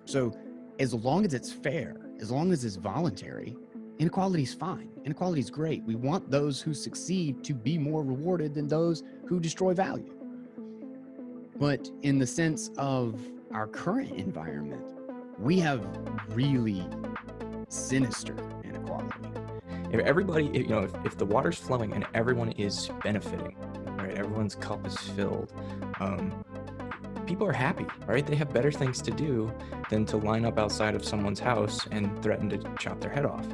So as long as it's fair, as long as it's voluntary, inequality is fine. Inequality is great. We want those who succeed to be more rewarded than those who destroy value. But in the sense of our current environment, we have really sinister inequality. If everybody, if the water's flowing and everyone is benefiting, right? Everyone's cup is filled. People are happy, right? They have better things to do than to line up outside of someone's house and threaten to chop their head off.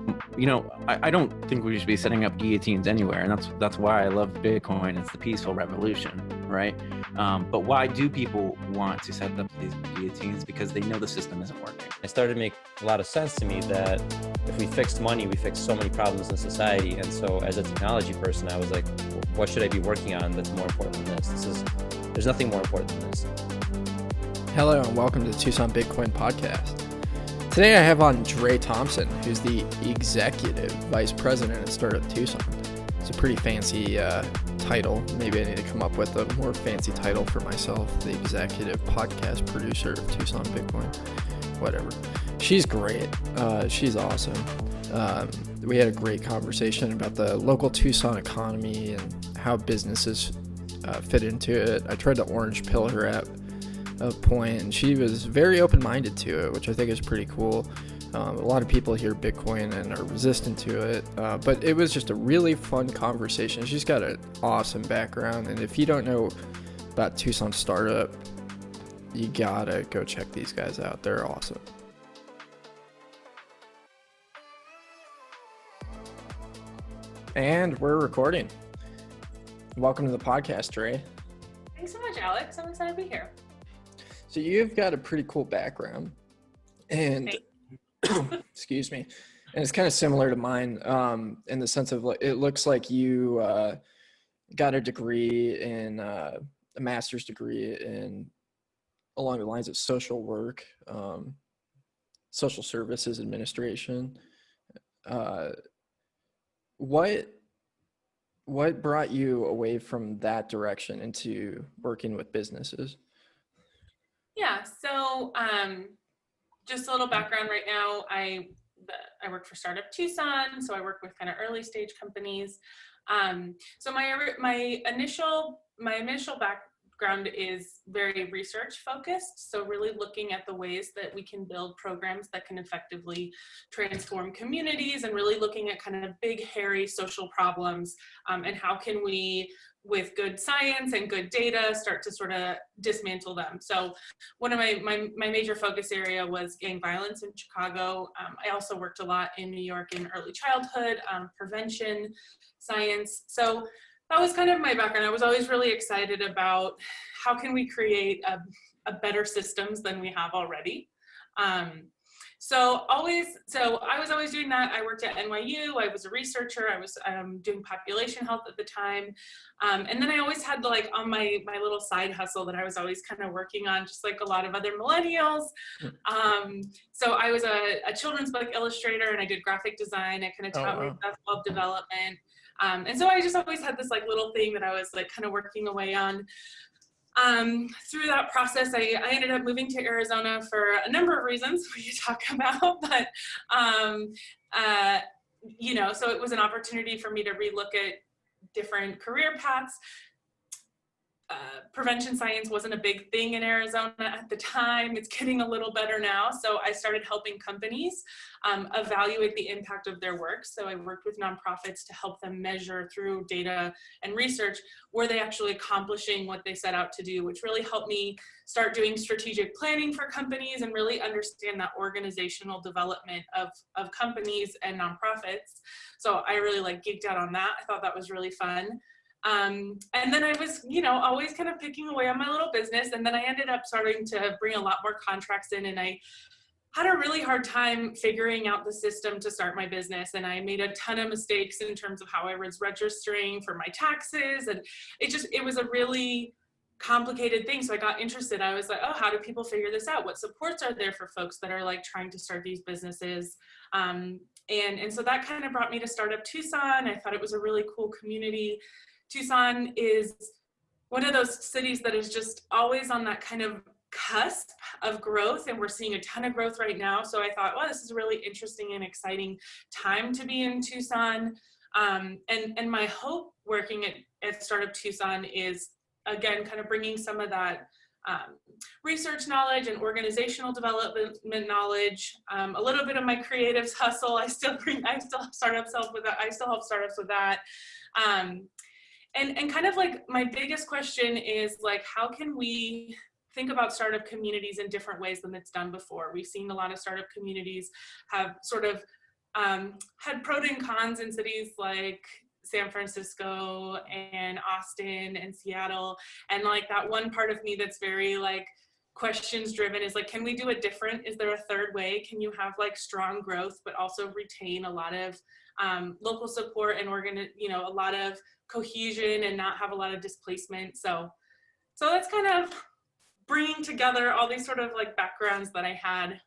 I don't think we should be setting up guillotines anywhere, and that's why I love Bitcoin. It's the peaceful revolution, right? But why do people want to set up these guillotines? Because they know the system isn't working. It started to make a lot of sense to me that if we fixed money, we fixed so many problems in society. And so as a technology person, I was like, what should I be working on that's more important than this? There's nothing more important than this. Hello and welcome to the Tucson Bitcoin Podcast. Today I have on Dre Thompson, who's the Executive Vice President at Startup Tucson. It's a pretty fancy title. Maybe I need to come up with a more fancy title for myself. The Executive Podcast Producer of Tucson Bitcoin. Whatever. She's great. She's awesome. We had a great conversation about the local Tucson economy and how businesses fit into it. I tried to orange pill her at a point, and she was very open-minded to it, which I think is pretty cool. A lot of people hear Bitcoin and are resistant to it, but it was just a really fun conversation. She's got an awesome background, and if you don't know about Tucson Startup, you gotta go check these guys out. They're awesome. And we're recording. Welcome to the podcast, Dre. Thanks so much, Alex. I'm excited to be here. So you've got a pretty cool background, and excuse me, and it's kind of similar to mine in the sense of, like, it looks like you got a degree in a master's degree in along the lines of social work, social services administration. What brought you away from that direction into working with businesses? Yeah, so just a little background right now. I work for Startup Tucson, so I work with kind of early stage companies. So my initial background is very research focused, so really looking at the ways that we can build programs that can effectively transform communities, and really looking at kind of big, hairy social problems, and how can we, with good science and good data, start to sort of dismantle them. So one of my major focus area was gang violence in Chicago. I also worked a lot in New York in early childhood, prevention, science. So that was kind of my background. I was always really excited about how can we create a better systems than we have already. So I was always doing that. I worked at NYU. I was a researcher. I was doing population health at the time. And then I always had on my little side hustle that I was always kind of working on, just like a lot of other millennials. So I was a children's book illustrator, and I did graphic design. I kind of taught myself web development. And so I just always had this little thing that I was kind of working away on. Through that process, I ended up moving to Arizona for a number of reasons we could talk about, but, so it was an opportunity for me to relook at different career paths. Prevention science wasn't a big thing in Arizona at the time. It's getting a little better now. So I started helping companies evaluate the impact of their work. So I worked with nonprofits to help them measure through data and research, were they actually accomplishing what they set out to do, which really helped me start doing strategic planning for companies and really understand that organizational development of companies and nonprofits. So I really geeked out on that. I thought that was really fun. And then I was, always kind of picking away on my little business. And then I ended up starting to bring a lot more contracts in, and I had a really hard time figuring out the system to start my business. And I made a ton of mistakes in terms of how I was registering for my taxes. And it was a really complicated thing. So I got interested. I was like, oh, how do people figure this out? What supports are there for folks that are trying to start these businesses? And so that kind of brought me to Startup Tucson. I thought it was a really cool community. Tucson is one of those cities that is just always on that kind of cusp of growth, and we're seeing a ton of growth right now. So I thought, wow, this is a really interesting and exciting time to be in Tucson. And my hope working at Startup Tucson is, again, kind of bringing some of that research knowledge and organizational development knowledge, a little bit of my creatives hustle. I still help startups with that. And kind of like my biggest question is like, how can we think about startup communities in different ways than it's done before? We've seen a lot of startup communities have sort of had pros and cons in cities like San Francisco and Austin and Seattle. And like that one part of me that's very like questions driven is like, can we do it different? Is there a third way? Can you have like strong growth, but also retain a lot of local support and a lot of cohesion and not have a lot of displacement? So that's kind of bringing together all these sort of like backgrounds that I had.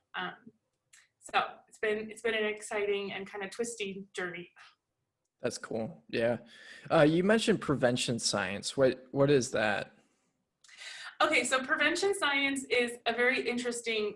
So it's been an exciting and kind of twisty journey. That's cool. Yeah. You mentioned prevention science. What is that? Okay, so prevention science is a very interesting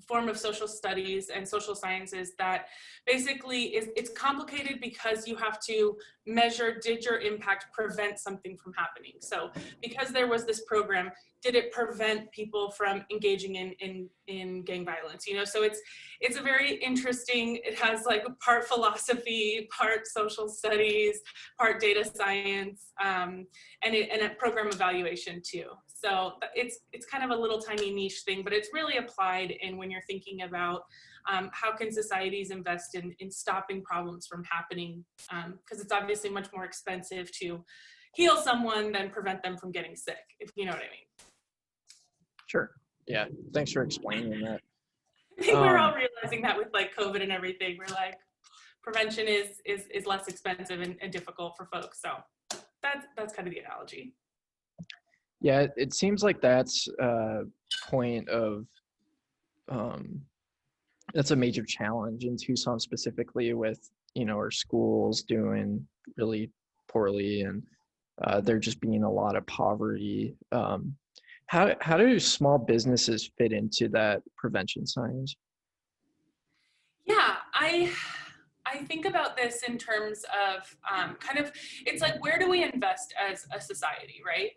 form of social studies and social sciences that basically it's complicated because you have to measure, did your impact prevent something from happening? So because there was this program, did it prevent people from engaging in gang violence? So it's a very interesting, it has like part philosophy, part social studies, part data science, and a program evaluation too. So it's kind of a little tiny niche thing, but it's really applied in when you're thinking about how can societies invest in stopping problems from happening, because it's obviously much more expensive to heal someone than prevent them from getting sick, if you know what I mean. Sure. Yeah. Thanks for explaining that. I think we're all realizing that with like COVID and everything. We're like, prevention is less expensive and difficult for folks. So that's kind of the analogy. Yeah, it seems like that's a point of, that's a major challenge in Tucson specifically with, our schools doing really poorly and there just being a lot of poverty. How do small businesses fit into that prevention science? Yeah, I think about this in terms of kind of, it's like, where do we invest as a society, right?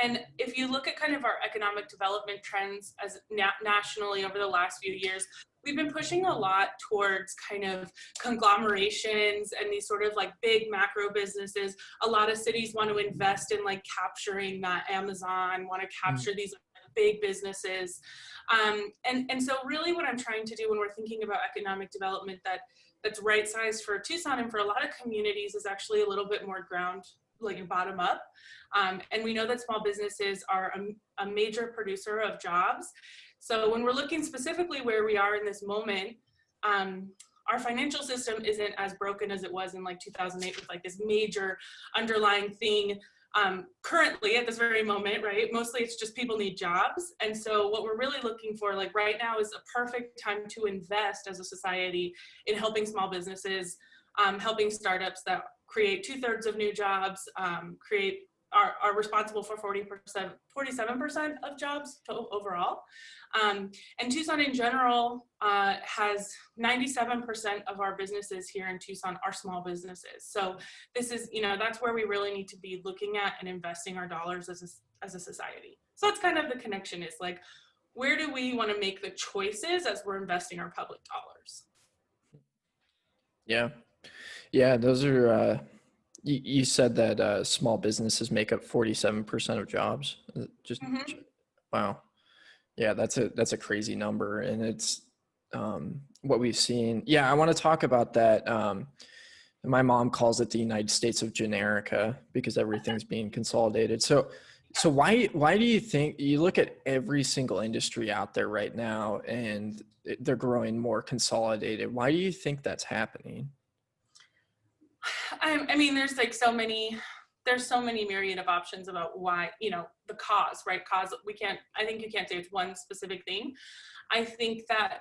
And if you look at kind of our economic development trends as nationally over the last few years, we've been pushing a lot towards kind of conglomerations and these sort of like big macro businesses. A lot of cities want to invest in like capturing that Amazon, want to capture these big businesses. And so really what I'm trying to do when we're thinking about economic development that's right sized for Tucson and for a lot of communities is actually a little bit more bottom up. And we know that small businesses are a major producer of jobs. So when we're looking specifically where we are in this moment, our financial system isn't as broken as it was in like 2008 with like this major underlying thing currently at this very moment, right? Mostly it's just people need jobs. And so what we're really looking for like right now is a perfect time to invest as a society in helping small businesses, helping startups that create 2/3 of new jobs, are responsible for 47% of jobs overall. And Tucson in general has 97% of our businesses here in Tucson are small businesses. So this is, that's where we really need to be looking at and investing our dollars as a society. So that's kind of the connection is like, where do we want to make the choices as we're investing our public dollars? Yeah. Yeah, those are, you said that small businesses make up 47% of jobs. Wow. Yeah, that's a crazy number. And it's what we've seen. Yeah, I want to talk about that. My mom calls it the United States of Generica because everything's being consolidated. So why do you think, you look at every single industry out there right now and they're growing more consolidated? Why do you think that's happening? I mean, there's like so many myriad of options about why, the cause, right? I think you can't say it's one specific thing. I think that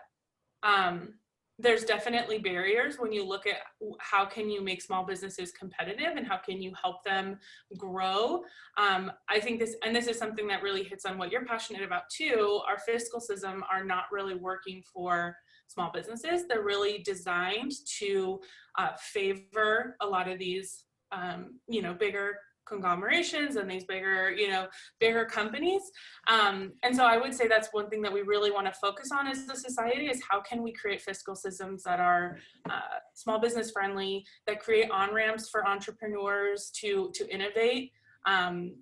there's definitely barriers when you look at how can you make small businesses competitive and how can you help them grow. I think this is something that really hits on what you're passionate about too. Our fiscal system are not really working for small businesses. They're really designed to favor a lot of these, bigger conglomerations and these bigger companies. And so I would say that's one thing that we really want to focus on as a society, is how can we create fiscal systems that are small business friendly, that create on-ramps for entrepreneurs to innovate, and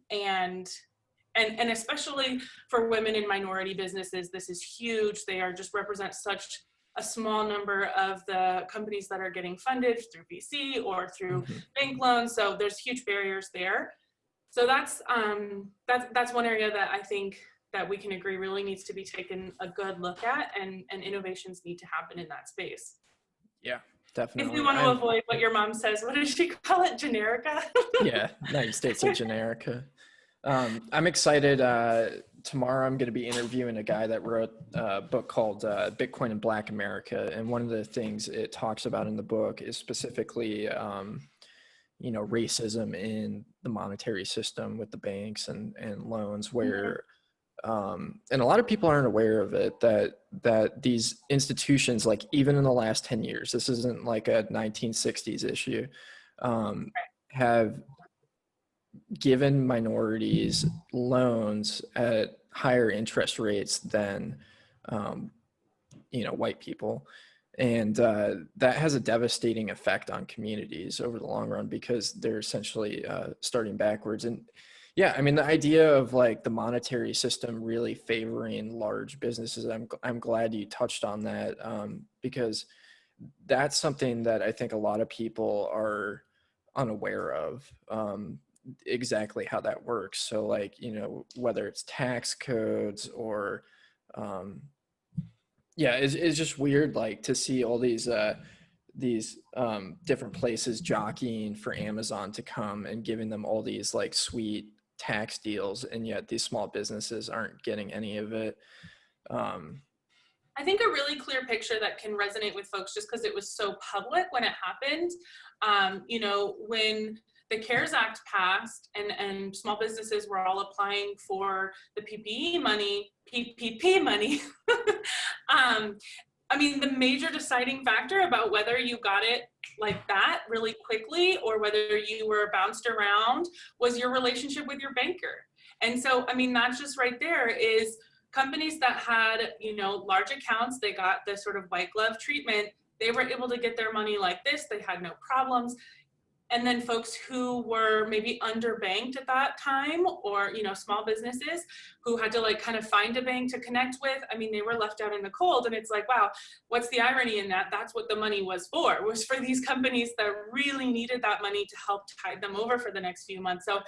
especially for women in minority businesses, this is huge. They just represent such a small number of the companies that are getting funded through VC or through bank loans. So there's huge barriers there. So that's one area that I think that we can agree really needs to be taken a good look at, and innovations need to happen in that space. Yeah, definitely. If we want to avoid what your mom says, what does she call it? Generica? Yeah, United States of Generica. I'm excited. Tomorrow I'm going to be interviewing a guy that wrote a book called Bitcoin in Black America. And one of the things it talks about in the book is specifically, racism in the monetary system with the banks and loans, where, and a lot of people aren't aware of it, that these institutions, like even in the last 10 years, this isn't like a 1960s issue, have given minorities loans at higher interest rates than, white people. And that has a devastating effect on communities over the long run, because they're essentially starting backwards. And yeah, I mean, the idea of like the monetary system really favoring large businesses, I'm glad you touched on that, because that's something that I think a lot of people are unaware of. Exactly how that works. So like, whether it's tax codes or it's just weird, like, to see all these different places jockeying for Amazon to come and giving them all these like sweet tax deals, and yet these small businesses aren't getting any of it. I think a really clear picture that can resonate with folks, just because it was so public when it happened, when the CARES Act passed and small businesses were all applying for the PPP money. I mean, the major deciding factor about whether you got it like that really quickly or whether you were bounced around was your relationship with your banker. And so, I mean, that's just right there is companies that had, large accounts, they got the sort of white glove treatment. They were able to get their money like this. They had no problems. And then folks who were maybe underbanked at that time, or, small businesses who had to like kind of find a bank to connect with, I mean, they were left out in the cold. And it's like, wow, what's the irony in that? That's what the money was for these companies that really needed that money to help tide them over for the next few months. So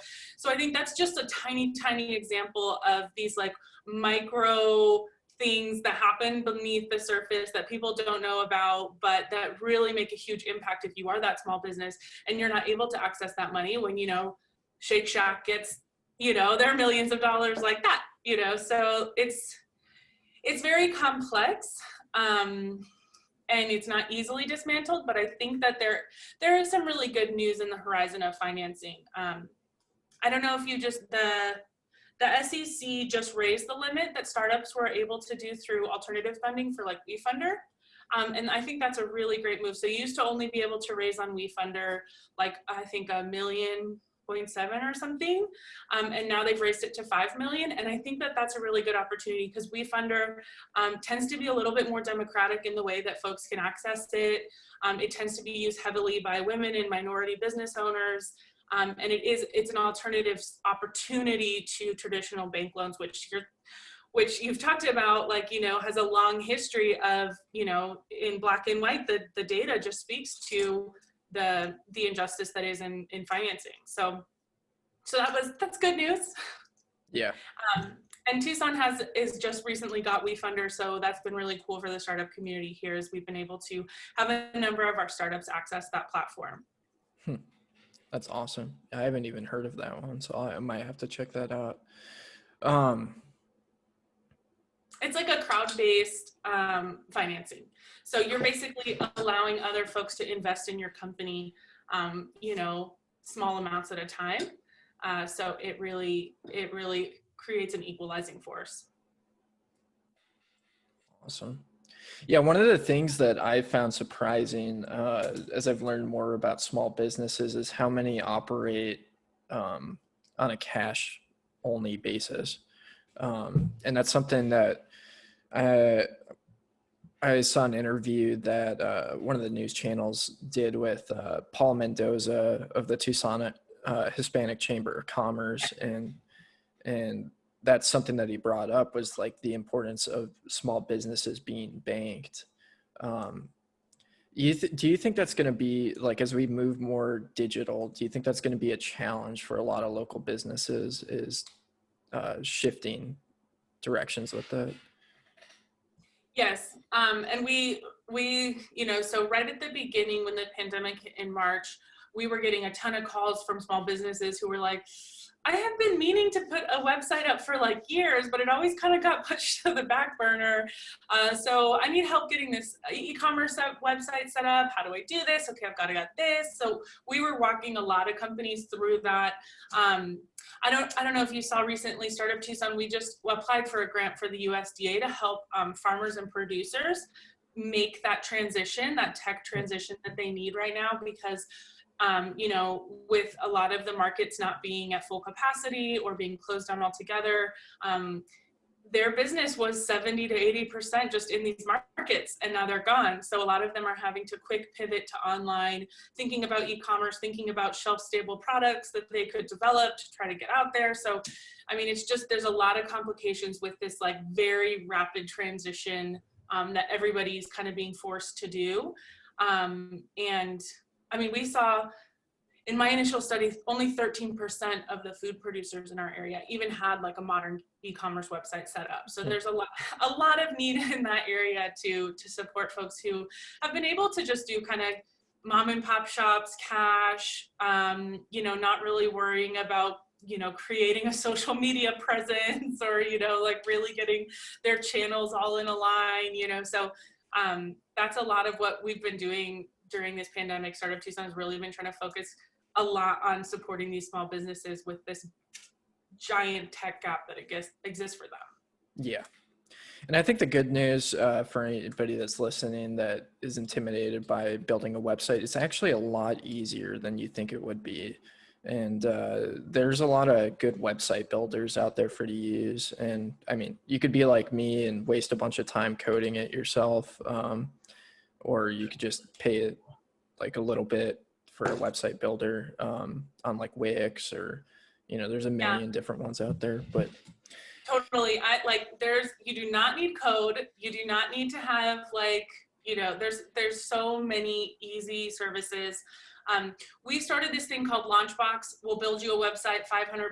I think that's just a tiny, tiny example of these like micro things that happen beneath the surface that people don't know about, but that really make a huge impact if you are that small business and you're not able to access that money when, Shake Shack gets, their millions of dollars like that, so it's very complex. And it's not easily dismantled, but I think that there is some really good news in the horizon of financing. I don't know if the SEC just raised the limit that startups were able to do through alternative funding for like WeFunder. And I think that's a really great move. So you used to only be able to raise on WeFunder, like I think $1.7 million or something. And now they've raised it to 5 million. And I think that that's a really good opportunity because WeFunder tends to be a little bit more democratic in the way that folks can access it. It tends to be used heavily by women and minority business owners. And it's an alternative opportunity to traditional bank loans, which you've talked about, like, has a long history of, in black and white, the data just speaks to the injustice that is in financing. So that's good news. Yeah. And Tucson is just recently got WeFunder, so that's been really cool for the startup community here, as we've been able to have a number of our startups access that platform. That's awesome. I haven't even heard of that one, so I might have to check that out. It's like a crowd-based financing. So you're basically allowing other folks to invest in your company, small amounts at a time. So it really creates an equalizing force. Awesome. Yeah, one of the things that I found surprising as I've learned more about small businesses is how many operate on a cash only basis. And that's something that I saw an interview that one of the news channels did with Paul Mendoza of the Tucson Hispanic Chamber of Commerce, and that's something that he brought up was like the importance of small businesses being banked. Do you think that's going to be like, as we move more digital, do you think that's going to be a challenge for a lot of local businesses, is shifting directions with that? Yes. And we, so right at the beginning when the pandemic hit in March, we were getting a ton of calls from small businesses who were like, I have been meaning to put a website up for like years, but it always kind of got pushed to the back burner. So I need help getting this e-commerce website set up. How do I do this? Okay, I've got this. So we were walking a lot of companies through that. I don't know if you saw recently, Startup Tucson, we just applied for a grant for the USDA to help farmers and producers make that transition, that tech transition that they need right now, because with a lot of the markets not being at full capacity or being closed down altogether, their business was 70 to 80% just in these markets, and now they're gone. So a lot of them are having to quick pivot to online, thinking about e-commerce, thinking about shelf-stable products that they could develop to try to get out there. So, I mean, it's just, there's a lot of complications with this like very rapid transition that everybody's kind of being forced to do. And I mean, we saw in my initial study, only 13% of the food producers in our area even had like a modern e-commerce website set up. So there's a lot of need in that area to support folks who have been able to just do kind of mom and pop shops, cash, not really worrying about, creating a social media presence or, like really getting their channels all in a line, so that's a lot of what we've been doing during this pandemic. Startup Tucson has really been trying to focus a lot on supporting these small businesses with this giant tech gap that exists for them. Yeah. And I think the good news for anybody that's listening that is intimidated by building a website, it's actually a lot easier than you think it would be. And there's a lot of good website builders out there for you to use. And I mean, you could be like me and waste a bunch of time coding it yourself. Or you could just pay it like a little bit for a website builder on like Wix, or, there's a million different ones out there, but. Totally. You do not need code. You do not need to have there's so many easy services. We started this thing called Launchbox. We'll build you a website, $500,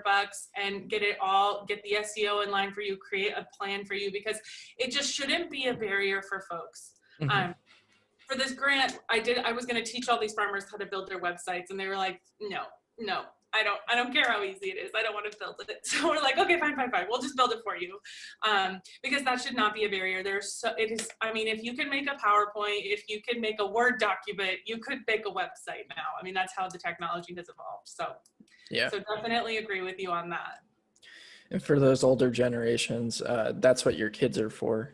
and get the SEO in line for you, create a plan for you, because it just shouldn't be a barrier for folks. Mm-hmm. For this grant, I was going to teach all these farmers how to build their websites, and they were like, no, I don't care how easy it is. I don't want to build it. So we're like, okay, fine. We'll just build it for you. Because that should not be a barrier. If you can make a PowerPoint, if you can make a Word document, you could make a website now. I mean, that's how the technology has evolved. So, yeah. So definitely agree with you on that. And for those older generations, that's what your kids are for.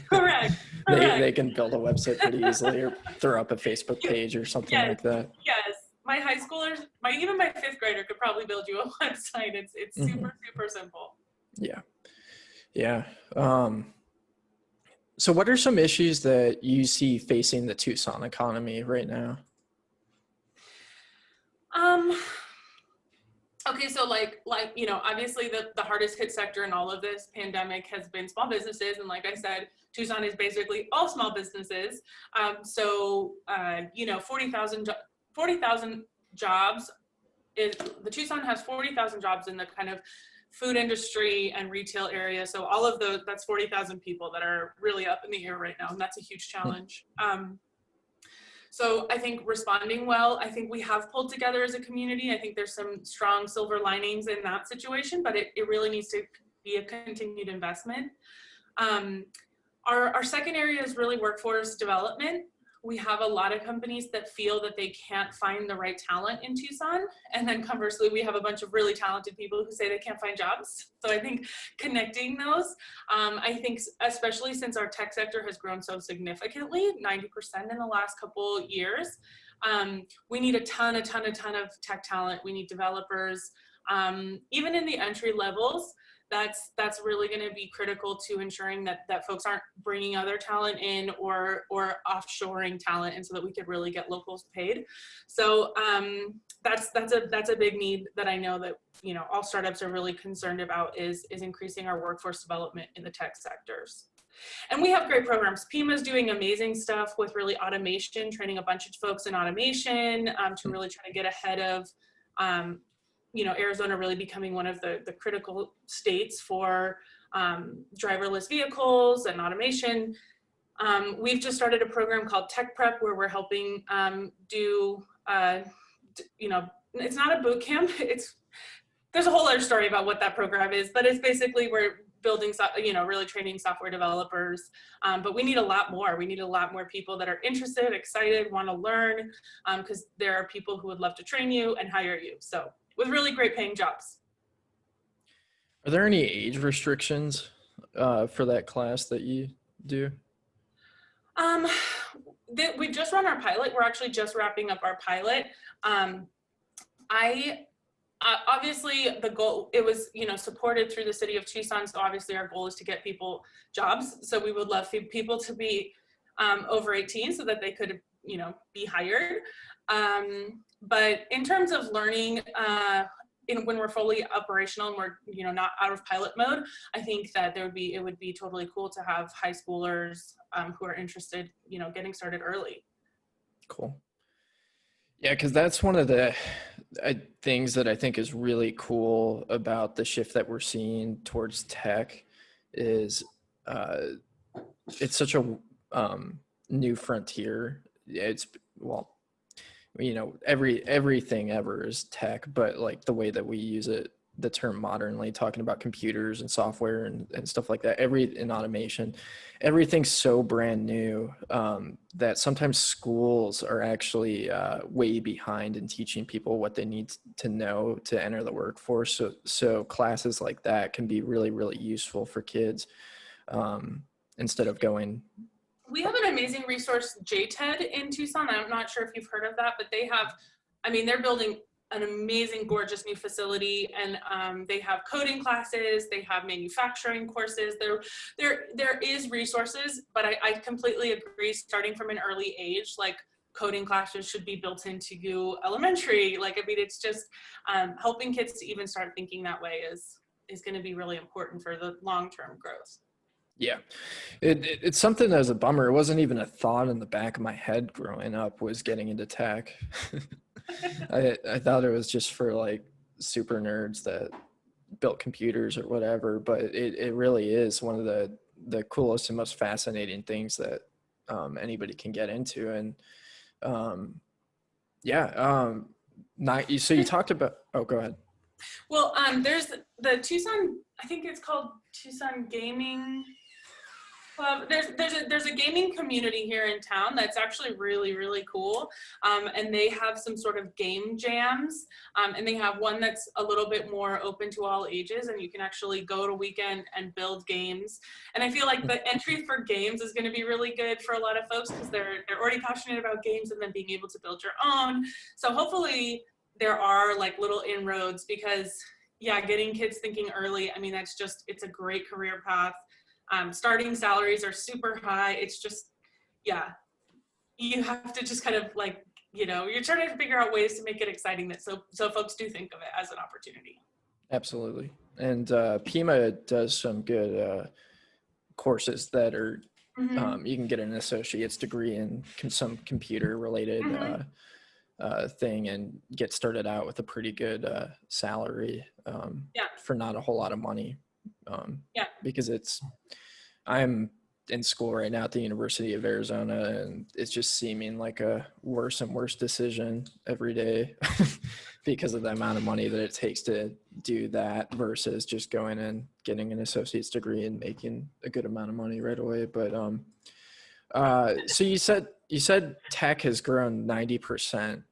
Correct. They can build a website pretty easily, or throw up a Facebook page or something like that. Yes. My high schoolers, even my fifth grader could probably build you a website. It's super, super simple. Yeah. Yeah. So what are some issues that you see facing the Tucson economy right now? Okay, so obviously the hardest hit sector in all of this pandemic has been small businesses. And like I said, Tucson is basically all small businesses. 40,000 jobs. The Tucson has 40,000 jobs in the kind of food industry and retail area. So all of those, that's 40,000 people that are really up in the air right now. And that's a huge challenge. So I think responding well, I think we have pulled together as a community. I think there's some strong silver linings in that situation, but it really needs to be a continued investment. Our second area is really workforce development. We have a lot of companies that feel that they can't find the right talent in Tucson. And then conversely, we have a bunch of really talented people who say they can't find jobs. So I think connecting those, I think especially since our tech sector has grown so significantly, 90% in the last couple years, we need a ton of tech talent. We need developers, even in the entry levels. That's really going to be critical to ensuring that folks aren't bringing other talent in or offshoring talent, and so that we could really get locals paid. So that's a big need that I know that all startups are really concerned about is increasing our workforce development in the tech sectors. And we have great programs. Pima is doing amazing stuff with really automation, training a bunch of folks in automation to really try to get ahead of Arizona really becoming one of the critical states for driverless vehicles and automation. We've just started a program called Tech Prep where we're helping do, it's not a boot camp. There's a whole other story about what that program is, but it's basically we're building, really training software developers. But we need a lot more. We need a lot more people that are interested, excited, want to learn, because there are people who would love to train you and hire you. So with really great paying jobs. Are there any age restrictions for that class that you do? We just run our pilot. We're actually just wrapping up our pilot. Obviously the goal, it was, supported through the city of Tucson. So obviously our goal is to get people jobs. So we would love people to be over 18 so that they could, be hired. But in terms of learning, when we're fully operational and we're, not out of pilot mode, I think that it would be totally cool to have high schoolers who are interested, getting started early. Cool. Yeah, because that's one of the things that I think is really cool about the shift that we're seeing towards tech is it's such a new frontier. Everything ever is tech, but like the way that we use it, the term modernly, talking about computers and software and stuff like that, in automation, everything's so brand new that sometimes schools are actually way behind in teaching people what they need to know to enter the workforce. So classes like that can be really, really useful for kids instead of going. We have an amazing resource, JTED, in Tucson. I'm not sure if you've heard of that, but they're building an amazing, gorgeous new facility, and they have coding classes, they have manufacturing courses. There is resources, but I completely agree. Starting from an early age, like coding classes should be built into elementary. It's just helping kids to even start thinking that way is going to be really important for the long-term growth. Yeah, it's something that was a bummer. It wasn't even a thought in the back of my head growing up was getting into tech. I thought it was just for like super nerds that built computers or whatever, but it really is one of the coolest and most fascinating things that anybody can get into. And so you talked about, go ahead. Well, there's the Tucson, I think it's called Tucson Gaming Club. There's a gaming community here in town that's actually really, really cool. And they have some sort of game jams. And they have one that's a little bit more open to all ages, and you can actually go to weekend and build games. And I feel like the entry for games is going to be really good for a lot of folks because they're already passionate about games and then being able to build your own. So hopefully there are like little inroads because getting kids thinking early, it's a great career path. Starting salaries are super high. It's just, you have to just kind of you're trying to figure out ways to make it exciting so folks do think of it as an opportunity. Absolutely. And Pima does some good courses that are, you can get an associate's degree in some computer related thing and get started out with a pretty good salary for not a whole lot of money. Because I'm in school right now at the University of Arizona, and it's just seeming like a worse and worse decision every day because of the amount of money that it takes to do that versus just going and getting an associate's degree and making a good amount of money right away. But so you said tech has grown 90%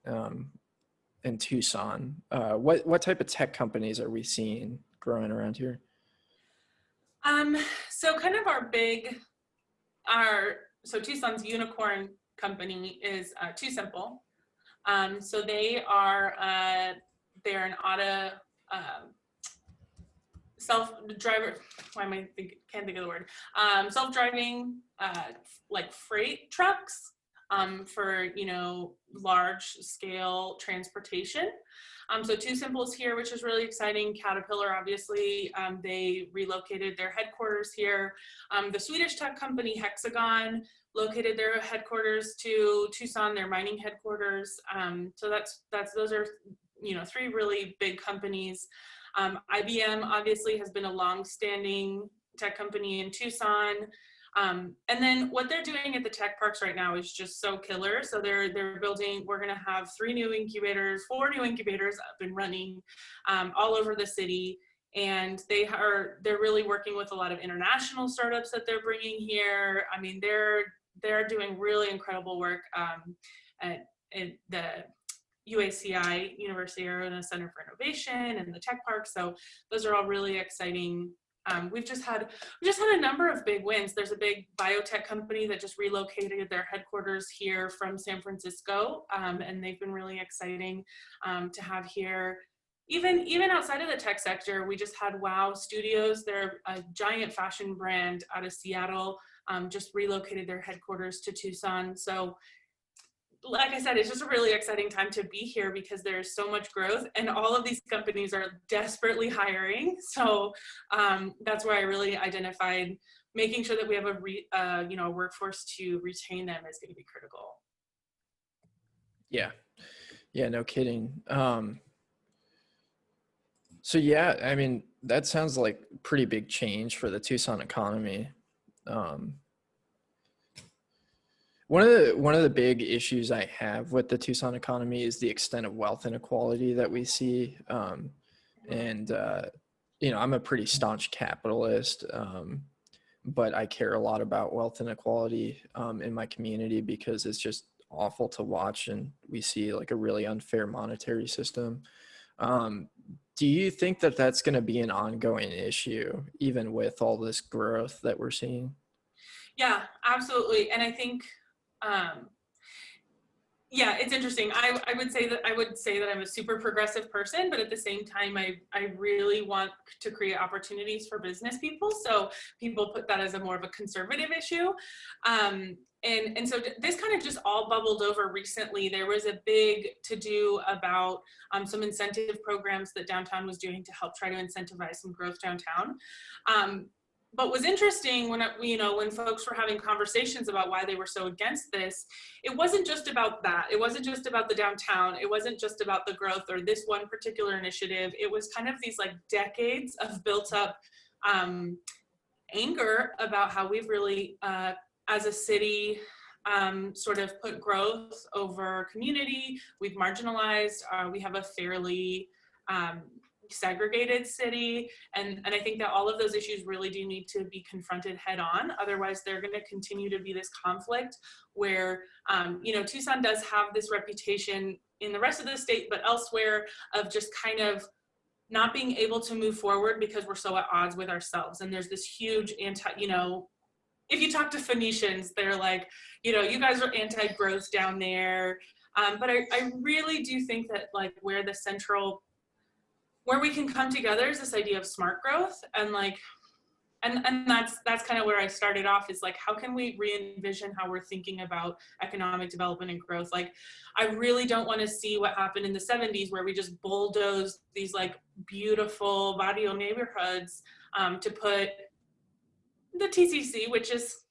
in Tucson. What type of tech companies are we seeing growing around here? So kind of so Tucson's unicorn company is Too Simple. So they're an auto self-driver. Can't think of the word. Self-driving like freight trucks for large scale transportation. So Too Simple is here, which is really exciting. Caterpillar, obviously, they relocated their headquarters here. The Swedish tech company Hexagon located their headquarters to Tucson, their mining headquarters. So those are three really big companies. IBM obviously has been a long-standing tech company in Tucson. And then what they're doing at the tech parks right now is just so killer. So they're building, we're gonna have 4 new incubators up and running all over the city. And they're really working with a lot of international startups that they're bringing here. I mean, they're doing really incredible work at the UACI, University of Arizona Center for Innovation, and the tech park. So those are all really exciting. We've just had a number of big wins. There's a big biotech company that just relocated their headquarters here from San Francisco, and they've been really exciting to have here. Even outside of the tech sector, we just had Wow Studios. They're a giant fashion brand out of Seattle, just relocated their headquarters to Tucson. So like I said, it's just a really exciting time to be here because there's so much growth and all of these companies are desperately hiring. So that's where I really identified making sure that we have a workforce to retain them is going to be critical. Yeah, no kidding. So yeah, I mean, that sounds like pretty big change for the Tucson economy. One of the big issues I have with the Tucson economy is the extent of wealth inequality that we see. I'm a pretty staunch capitalist, but I care a lot about wealth inequality in my community because it's just awful to watch, and we see like a really unfair monetary system. Do you think that that's going to be an ongoing issue, even with all this growth that we're seeing? Yeah, absolutely. And I think, it's interesting. I would say that I'm a super progressive person, but at the same time, I really want to create opportunities for business people. So people put that as a more of a conservative issue. And so this kind of just all bubbled over recently. There was a big to-do about some incentive programs that downtown was doing to help try to incentivize some growth downtown. But was interesting when folks were having conversations about why they were so against this, it wasn't just about that. It wasn't just about the downtown. It wasn't just about the growth or this one particular initiative. It was kind of these like decades of built up anger about how we've really, as a city, sort of put growth over community. We've marginalized, we have a fairly segregated city, and I think that all of those issues really do need to be confronted head on. Otherwise, they're going to continue to be this conflict where, Tucson does have this reputation in the rest of the state, but elsewhere, of just kind of not being able to move forward because we're so at odds with ourselves. And there's this huge if you talk to Phoenicians, they're like, you guys are anti-growth down there. But I really do think that like where we can come together is this idea of smart growth, and that's kind of where I started off, is like, how can we re-envision how we're thinking about economic development and growth? Like, I really don't want to see what happened in the 70s where we just bulldozed these like beautiful barrio neighborhoods to put the TCC, which is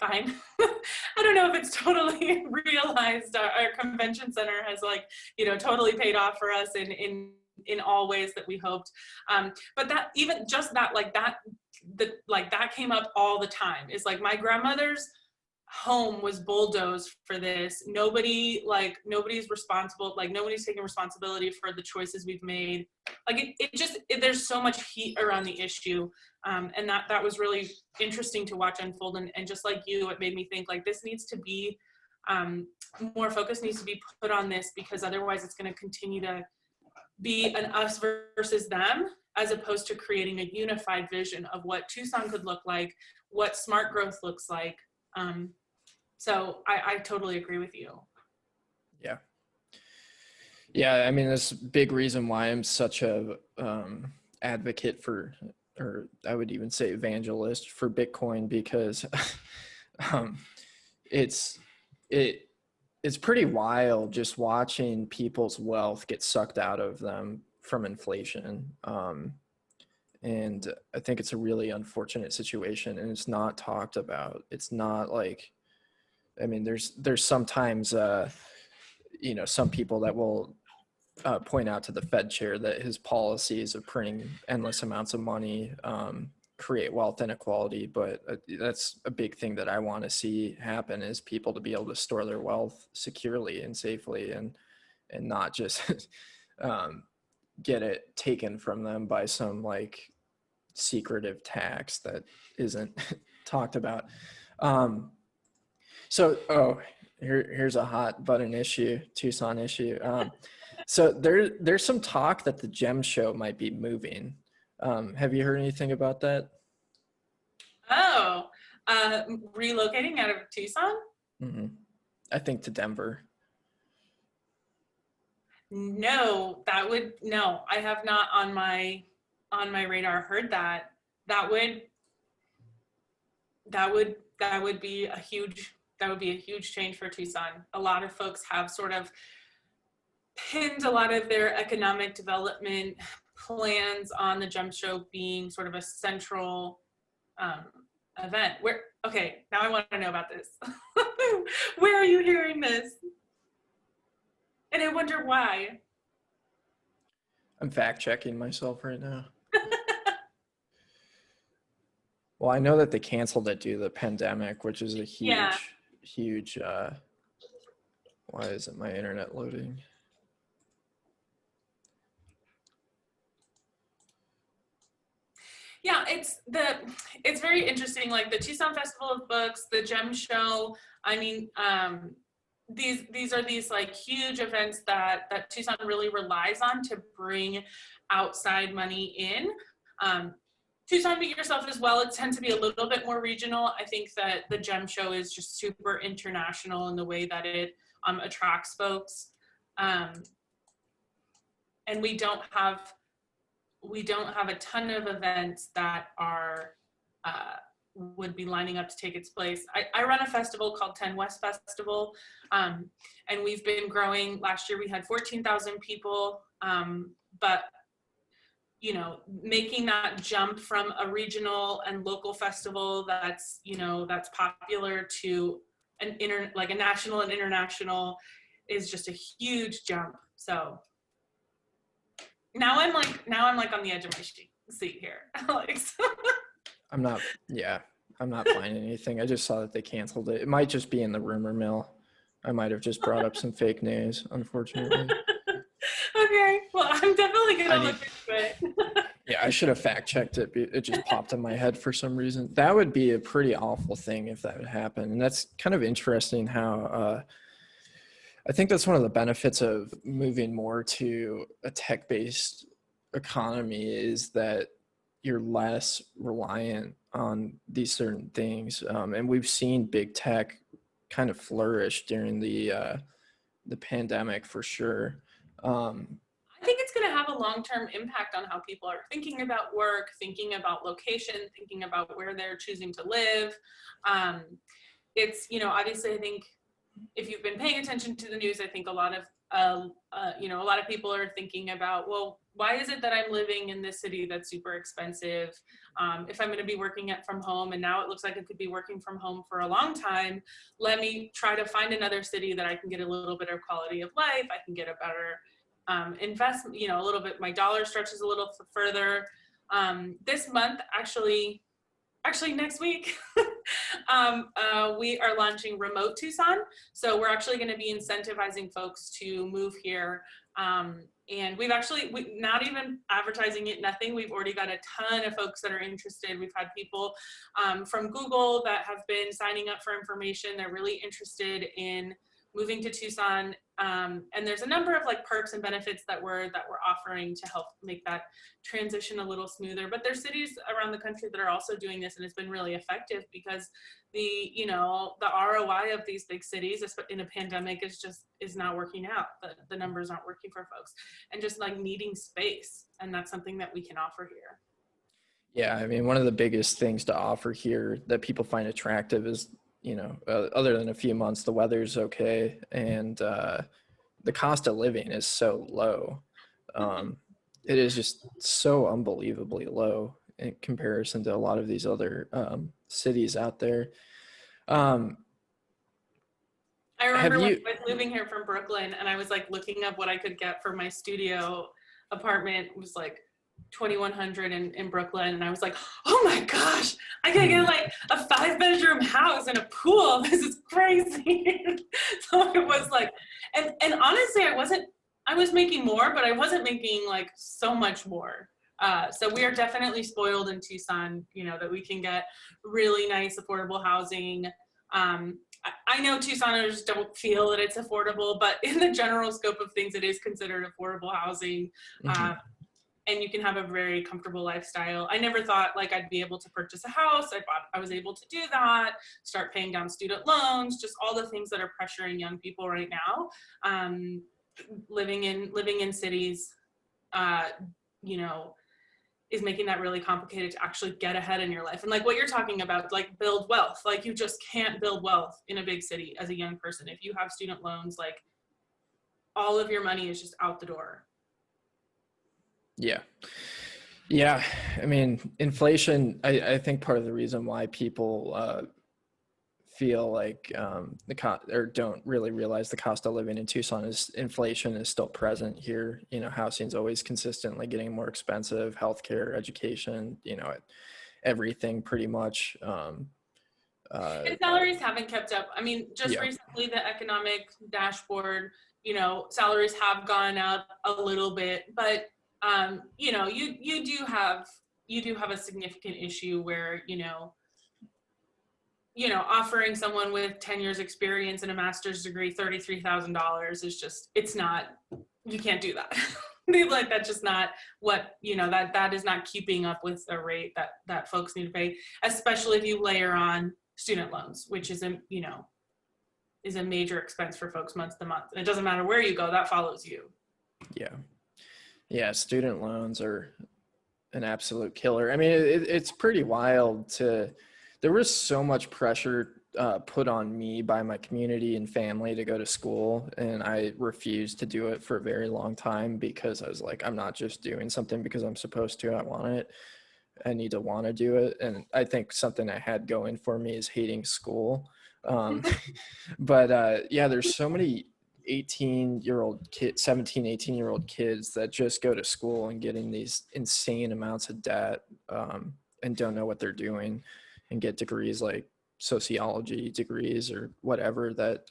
fine. I don't know if it's totally realized our convention center has totally paid off for us in all ways that we hoped. But that came up all the time. It's like my grandmother's home was bulldozed for this. Nobody's responsible. Like nobody's taking responsibility for the choices we've made. Like there's so much heat around the issue. And that was really interesting to watch unfold. And just like you, it made me think like this needs to be, more focus needs to be put on this, because otherwise it's going to continue to be an us versus them, as opposed to creating a unified vision of what Tucson could look like, what smart growth looks like. So I totally agree with you. Yeah. Yeah. I mean, that's a big reason why I'm such a advocate for, or I would even say evangelist for Bitcoin, because it's pretty wild just watching people's wealth get sucked out of them from inflation. And I think it's a really unfortunate situation, and it's not talked about. It's not like, I mean, there's sometimes, some people that will point out to the Fed chair that his policies of printing endless amounts of money create wealth inequality. But that's a big thing that I want to see happen, is people to be able to store their wealth securely and safely, and not just get it taken from them by some like secretive tax that isn't talked about. Here's a hot button issue, Tucson issue. So there's some talk that the Gem Show might be moving. Have you heard anything about that? Oh, relocating out of Tucson? Mm-hmm. I think to Denver. No, I have not on my radar heard that. That would be a huge change for Tucson. A lot of folks have sort of pinned a lot of their economic development plans on the Gem Show being sort of a central event. Now I want to know about this. Where are you hearing this? And I wonder why. I'm fact checking myself right now. Well, I know that they canceled it due to the pandemic, which is a huge, why isn't my internet loading? Yeah, it's very interesting. Like the Tucson Festival of Books, the Gem Show. I mean, these are these like huge events that Tucson really relies on to bring outside money in. Tucson Meet Yourself as well, it tends to be a little bit more regional. I think that the Gem Show is just super international in the way that it attracts folks. And we don't have a ton of events that are would be lining up to take its place. I run a festival called 10 West Festival, and we've been growing. Last year we had 14,000 people, but making that jump from a regional and local festival that's popular to a national and international is just a huge jump. So now I'm like on the edge of my seat here, Alex. I'm not finding anything. I just saw that they canceled it. It might just be in the rumor mill. I might have just brought up some fake news, unfortunately. Okay, well, I'm definitely gonna look into it. Yeah, I should have fact checked it. It just popped in my head for some reason. That would be a pretty awful thing if that would happen. And that's kind of interesting how I think that's one of the benefits of moving more to a tech-based economy, is that you're less reliant on these certain things. And we've seen big tech kind of flourish during the pandemic for sure. I think it's going to have a long-term impact on how people are thinking about work, thinking about location, thinking about where they're choosing to live. It's, obviously I think if you've been paying attention to the news, I think a lot of people are thinking about, well, why is it that I'm living in this city that's super expensive? If I'm going to be working from home, and now it looks like I could be working from home for a long time, let me try to find another city that I can get a little bit of quality of life. I can get a better investment, a little bit, my dollar stretches a little further. This month, actually next week, We are launching Remote Tucson. So we're actually going to be incentivizing folks to move here. And we're not even advertising it, nothing. We've already got a ton of folks that are interested. We've had people from Google that have been signing up for information. They're really interested in moving to Tucson. And there's a number of like perks and benefits that we're offering to help make that transition a little smoother. But there's cities around the country that are also doing this, and it's been really effective because the ROI of these big cities in a pandemic is not working out. The numbers aren't working for folks, and just like needing space. And that's something that we can offer here. Yeah, I mean, one of the biggest things to offer here that people find attractive is, other than a few months, the weather's okay, and the cost of living is so low. It is just so unbelievably low in comparison to a lot of these other cities out there. I remember when I was moving here from Brooklyn, and I was like looking up what I could get for my studio apartment. It was like $2,100 in Brooklyn, and I was like, oh my gosh, I could get like a 5-bedroom house and a pool. This is crazy. So it was like, and honestly, I was making more, but I wasn't making like so much more. So we are definitely spoiled in Tucson, that we can get really nice affordable housing. I know Tucsoners don't feel that it's affordable, but in the general scope of things, it is considered affordable housing. And you can have a very comfortable lifestyle. I never thought like I'd be able to purchase a house. I was able to do that, start paying down student loans, just all the things that are pressuring young people right now. Living in cities, is making that really complicated to actually get ahead in your life. And like what you're talking about, like build wealth, like you just can't build wealth in a big city as a young person. If you have student loans, like all of your money is just out the door. Yeah. I mean, inflation, I think part of the reason why people feel like or don't really realize the cost of living in Tucson is inflation is still present here. Housing's always consistently getting more expensive, healthcare, education, everything pretty much. And salaries haven't kept up. I mean, recently the economic dashboard, salaries have gone up a little bit, but you do have a significant issue where, offering someone with 10 years experience and a master's degree, $33,000 is just, you can't do that. Like that's just not what, that is not keeping up with the rate that folks need to pay, especially if you layer on student loans, which is a major expense for folks month to month. And it doesn't matter where you go, that follows you. Yeah, student loans are an absolute killer. I mean, it's pretty wild there was so much pressure put on me by my community and family to go to school, and I refused to do it for a very long time because I was like, I'm not just doing something because I'm supposed to, I want it. I need to want to do it. And I think something I had going for me is hating school. But there's so many 18-year-old kids, 17, 18-year-old kids that just go to school and getting these insane amounts of debt and don't know what they're doing and get degrees like sociology degrees or whatever that,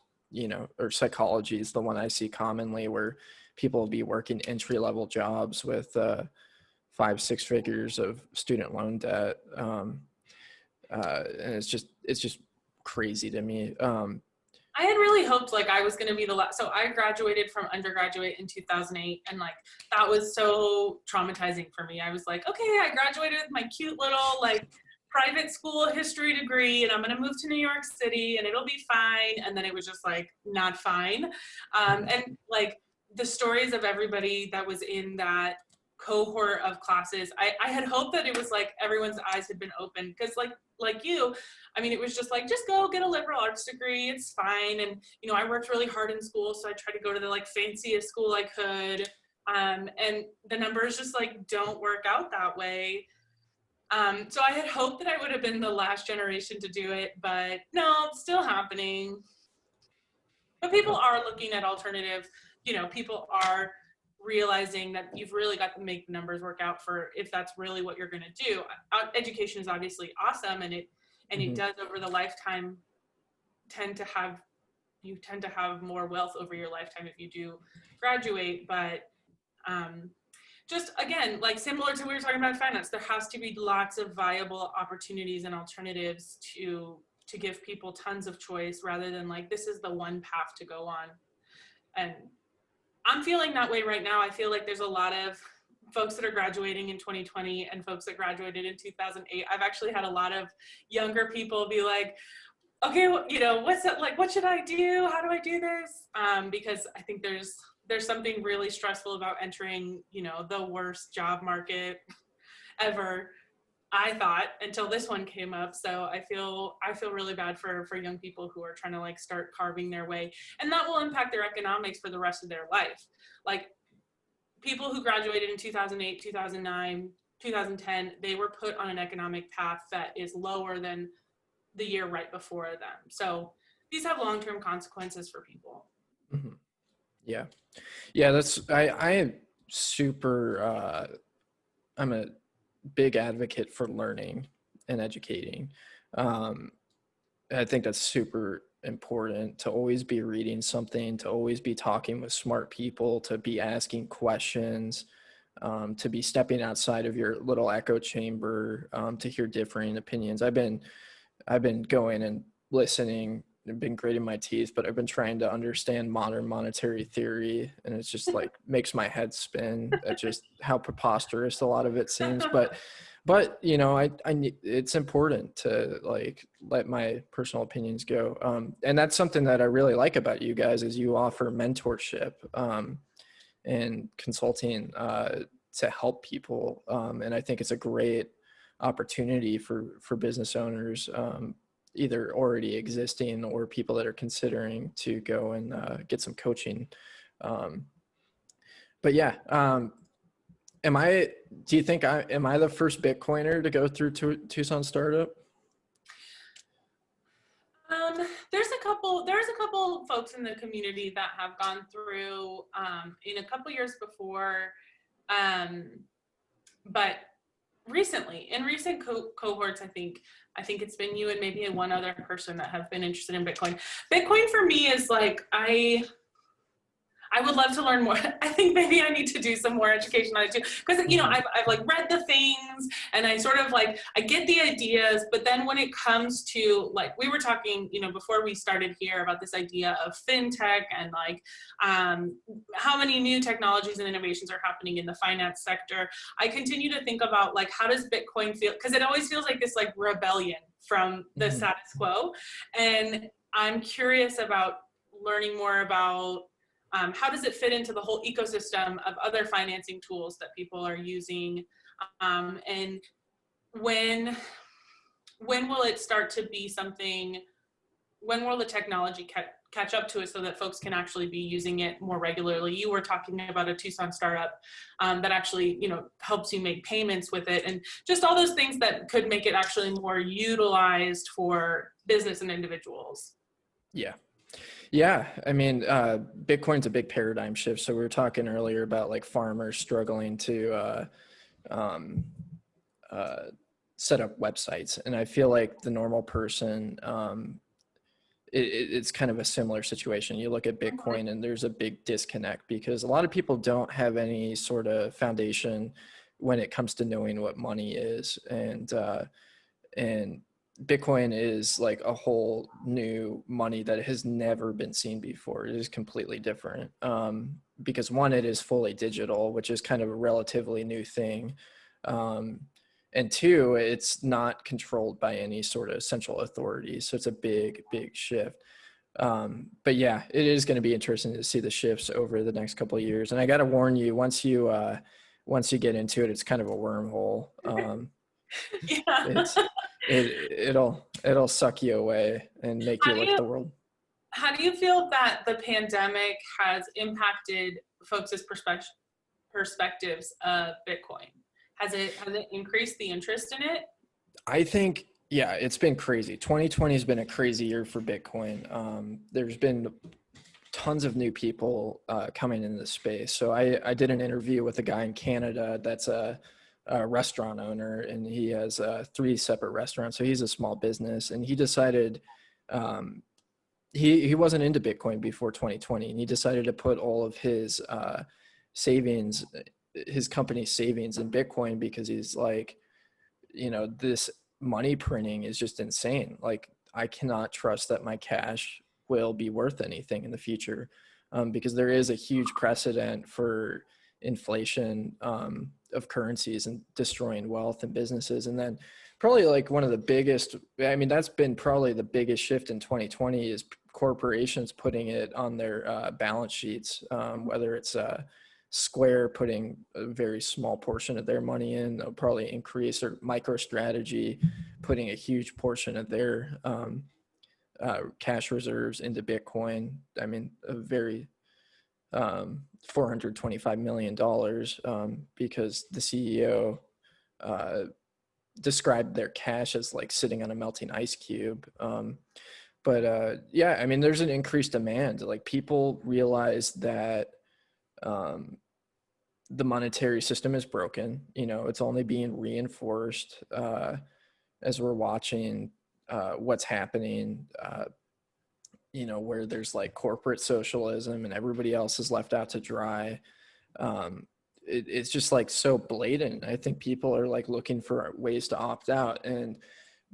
or psychology is the one I see commonly, where people will be working entry-level jobs with 5-6 figures of student loan debt. And it's just crazy to me. I had really hoped like I was going to be the last. So I graduated from undergraduate in 2008, and like that was so traumatizing for me. I was like, okay, I graduated with my cute little like private school history degree, and I'm going to move to New York City and it'll be fine. And then it was just like not fine. And like the stories of everybody that was in that cohort of classes, I had hoped that it was like everyone's eyes had been opened, because like you, I mean, it was just like, just go get a liberal arts degree, it's fine. And I worked really hard in school, so I tried to go to the like fanciest school I could, and the numbers just like don't work out that way. So I had hoped that I would have been the last generation to do it, but no, it's still happening. But people are looking at alternative, people are realizing that you've really got to make the numbers work out for if that's really what you're going to do. Education is obviously awesome, and it and it does over the lifetime you tend to have more wealth over your lifetime if you do graduate. But just again, like similar to we were talking about finance, there has to be lots of viable opportunities and alternatives to give people tons of choice, rather than like, this is the one path to go on. And I'm feeling that way right now. I feel like there's a lot of folks that are graduating in 2020 and folks that graduated in 2008. I've actually had a lot of younger people be like, okay, well, you know, what's that like? What should I do? How do I do this? Because I think there's something really stressful about entering, you know, the worst job market ever, I thought, until this one came up. So I feel really bad for young people who are trying to like start carving their way, and that will impact their economics for the rest of their life. Like people who graduated in 2008, 2009, 2010, they were put on an economic path that is lower than the year right before them. So these have long-term consequences for people. Mm-hmm. Yeah, that's, I am super, I'm a big advocate for learning and educating. I think that's super important, to always be reading something, to always be talking with smart people, to be asking questions, to be stepping outside of your little echo chamber, to hear differing opinions. I've been going and listening. I've been gritting my teeth, but I've been trying to understand modern monetary theory, and it's just like makes my head spin at just how preposterous a lot of it seems. But you know, I it's important to like let my personal opinions go. And that's something that I really like about you guys, is you offer mentorship and consulting to help people. And I think it's a great opportunity for business owners, either already existing or people that are considering to go and get some coaching. But yeah, am I the first Bitcoiner to go through Tucson Startup? There's a couple folks in the community that have gone through in a couple years before, but recently, in recent cohorts, I think it's been you and maybe one other person that have been interested in Bitcoin. Bitcoin for me is like, I would love to learn more. I think maybe I need to do some more education on it too. Because, you know, I've like read the things, and I sort of like, I get the ideas, but then when it comes to like, we were talking, you know, before we started here about this idea of fintech and like how many new technologies and innovations are happening in the finance sector. I continue to think about like, how does Bitcoin feel? Because it always feels like this like rebellion from the status quo. And I'm curious about learning more about how does it fit into the whole ecosystem of other financing tools that people are using? And when will it start to be something, when will the technology catch up to it so that folks can actually be using it more regularly? You were talking about a Tucson startup that actually, you know, helps you make payments with it, and just all those things that could make it actually more utilized for business and individuals. Yeah, I mean, Bitcoin's a big paradigm shift. So we were talking earlier about like farmers struggling to set up websites, and I feel like the normal person, it's kind of a similar situation. You look at Bitcoin, and there's a big disconnect because a lot of people don't have any sort of foundation when it comes to knowing what money is, and Bitcoin is like a whole new money that has never been seen before. It is completely different because one, it is fully digital, which is kind of a relatively new thing. And two, it's not controlled by any sort of central authority. So it's a big, big shift. But yeah, it is going to be interesting to see the shifts over the next couple of years. And I got to warn you, once you get into it, it's kind of a wormhole. It'll suck you away and make you look at the world. How do you feel that the pandemic has impacted folks' perspectives of Bitcoin? Has it increased the interest in it? I think, yeah, it's been crazy. 2020 has been a crazy year for Bitcoin. There's been tons of new people coming into the space. So I did an interview with a guy in Canada that's a a restaurant owner, and he has 3 separate restaurants. So he's a small business, and he decided he wasn't into Bitcoin before 2020, and he decided to put all of his savings, his company's savings, in Bitcoin because he's like, this money printing is just insane. Like, I cannot trust that my cash will be worth anything in the future, because there is a huge precedent for inflation of currencies and destroying wealth and businesses. And then probably like one of the biggest, I mean, that's been probably the biggest shift in 2020 is corporations putting it on their balance sheets, whether it's Square putting a very small portion of their money in, they'll probably increase, or MicroStrategy putting a huge portion of their cash reserves into Bitcoin. I mean, a very $425 million, because the CEO described their cash as like sitting on a melting ice cube. Yeah, I mean, there's an increased demand. Like, people realize that the monetary system is broken. It's only being reinforced as we're watching what's happening, where there's like corporate socialism and everybody else is left out to dry. It's just like so blatant. I think people are like looking for ways to opt out. And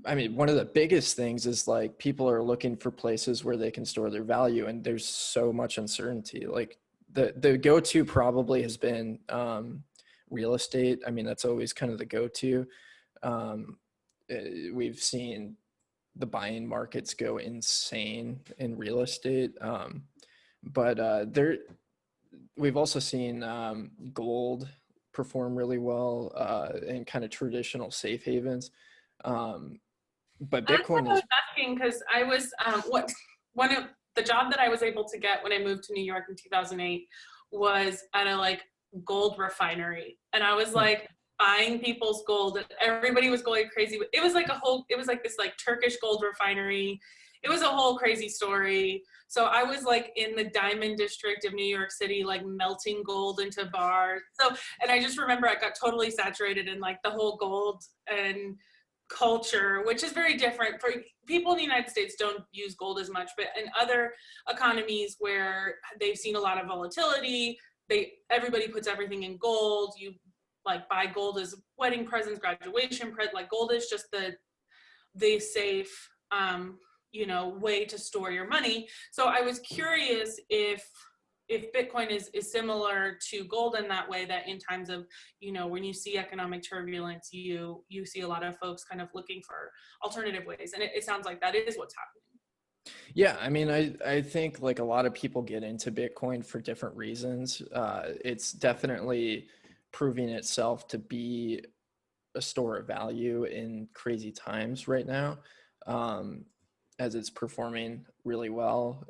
I mean, one of the biggest things is like people are looking for places where they can store their value, and there's so much uncertainty. Like, the go-to probably has been real estate. I mean, that's always kind of the go-to. We've seen the buying markets go insane in real estate. We've also seen gold perform really well in kind of traditional safe havens. But That's what Bitcoin I is, was asking, because I was one of the job that I was able to get when I moved to New York in 2008 was at a like gold refinery, and I was like buying people's gold, and everybody was going crazy. It was like this like Turkish gold refinery. It was a whole crazy story. So I was like in the diamond district of New York City, like melting gold into bars. And I just remember I got totally saturated in like the whole gold and culture, which is very different. For people in the United States don't use gold as much, but in other economies where they've seen a lot of volatility, everybody puts everything in gold. You like buy gold as wedding presents, graduation present. Like, gold is just the safe way to store your money. So I was curious if Bitcoin is similar to gold in that way, that in times of, when you see economic turbulence, you see a lot of folks kind of looking for alternative ways. And it sounds like that is what's happening. yeah, I mean, I think like a lot of people get into Bitcoin for different reasons. It's definitely proving itself to be a store of value in crazy times right now, as it's performing really well,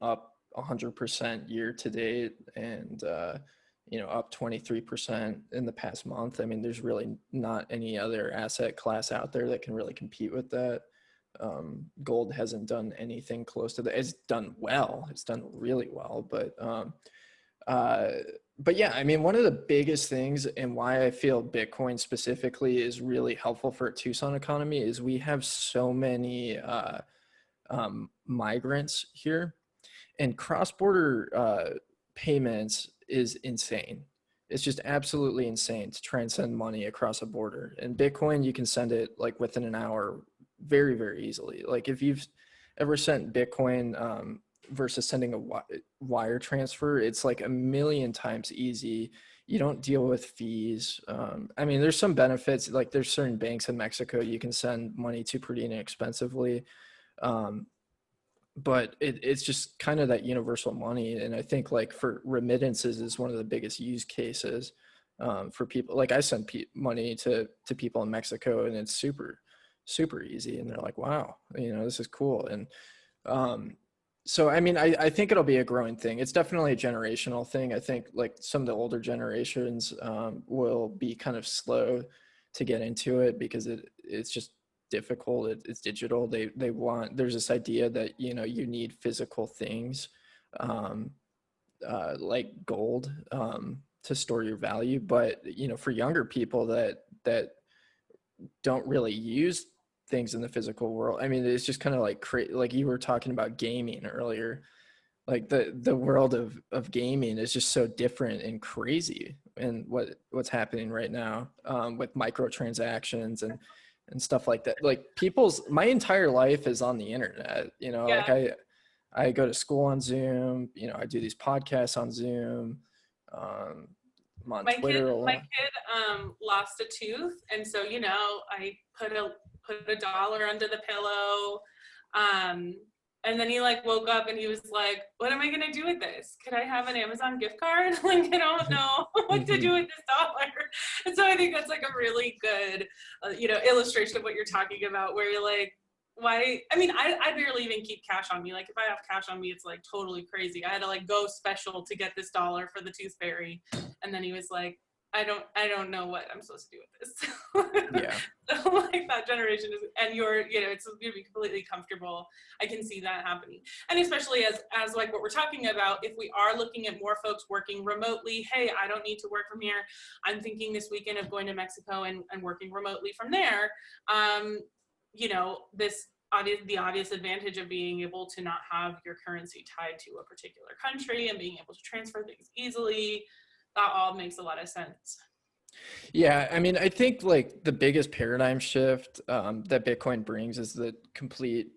up 100% year to date, and up 23% in the past month. I mean, there's really not any other asset class out there that can really compete with that. Gold hasn't done anything close to that. It's done well. It's done really well, but yeah, I mean, one of the biggest things and why I feel Bitcoin specifically is really helpful for a Tucson economy is we have so many migrants here, and cross-border payments is insane. It's just absolutely insane to try and send money across a border. And Bitcoin, you can send it like within an hour very, very easily. Like, if you've ever sent Bitcoin versus sending a wire transfer, it's like a million times easy. You don't deal with fees. I mean, there's some benefits. Like, there's certain banks in Mexico you can send money to pretty inexpensively. But it's just kind of that universal money. And I think like for remittances is one of the biggest use cases for people. Like, I send money to people in Mexico, and it's super, super easy. And they're like, wow, this is cool. And so, I mean, I think it'll be a growing thing. It's definitely a generational thing. I think like some of the older generations will be kind of slow to get into it because it's just difficult. It's digital. They want, there's this idea that, you need physical things like gold to store your value. But, you know, for younger people that don't really use things in the physical world, I mean, it's just kind of like you were talking about gaming earlier. Like the world of gaming is just so different and crazy, and what's happening right now, with microtransactions and stuff like that. Like my entire life is on the internet, you know, Yeah. like I go to school on Zoom, you know, I do these podcasts on Zoom. I'm on Twitter a lot. My kid lost a tooth, and so, you know, I put a dollar under the pillow, and then he like woke up and he was like, "What am I gonna do with this? Could I have an Amazon gift card? Like, I don't know what to do with this dollar." And so I think that's like a really good, you know, illustration of what you're talking about, where you're like, why? I mean, I barely even keep cash on me. Like, if I have cash on me, it's like totally crazy. I had to like go special to get this dollar for the tooth fairy. And then he was like, I don't know what I'm supposed to do with this. Yeah. So like that generation is, and you're, you know, it's going to be completely comfortable. I can see that happening. And especially as like what we're talking about, if we are looking at more folks working remotely, hey, I don't need to work from here. I'm thinking this weekend of going to Mexico and working remotely from there. You know, the obvious advantage of being able to not have your currency tied to a particular country and being able to transfer things easily, that all makes a lot of sense. Yeah, I mean, I think like the biggest paradigm shift that Bitcoin brings is the complete,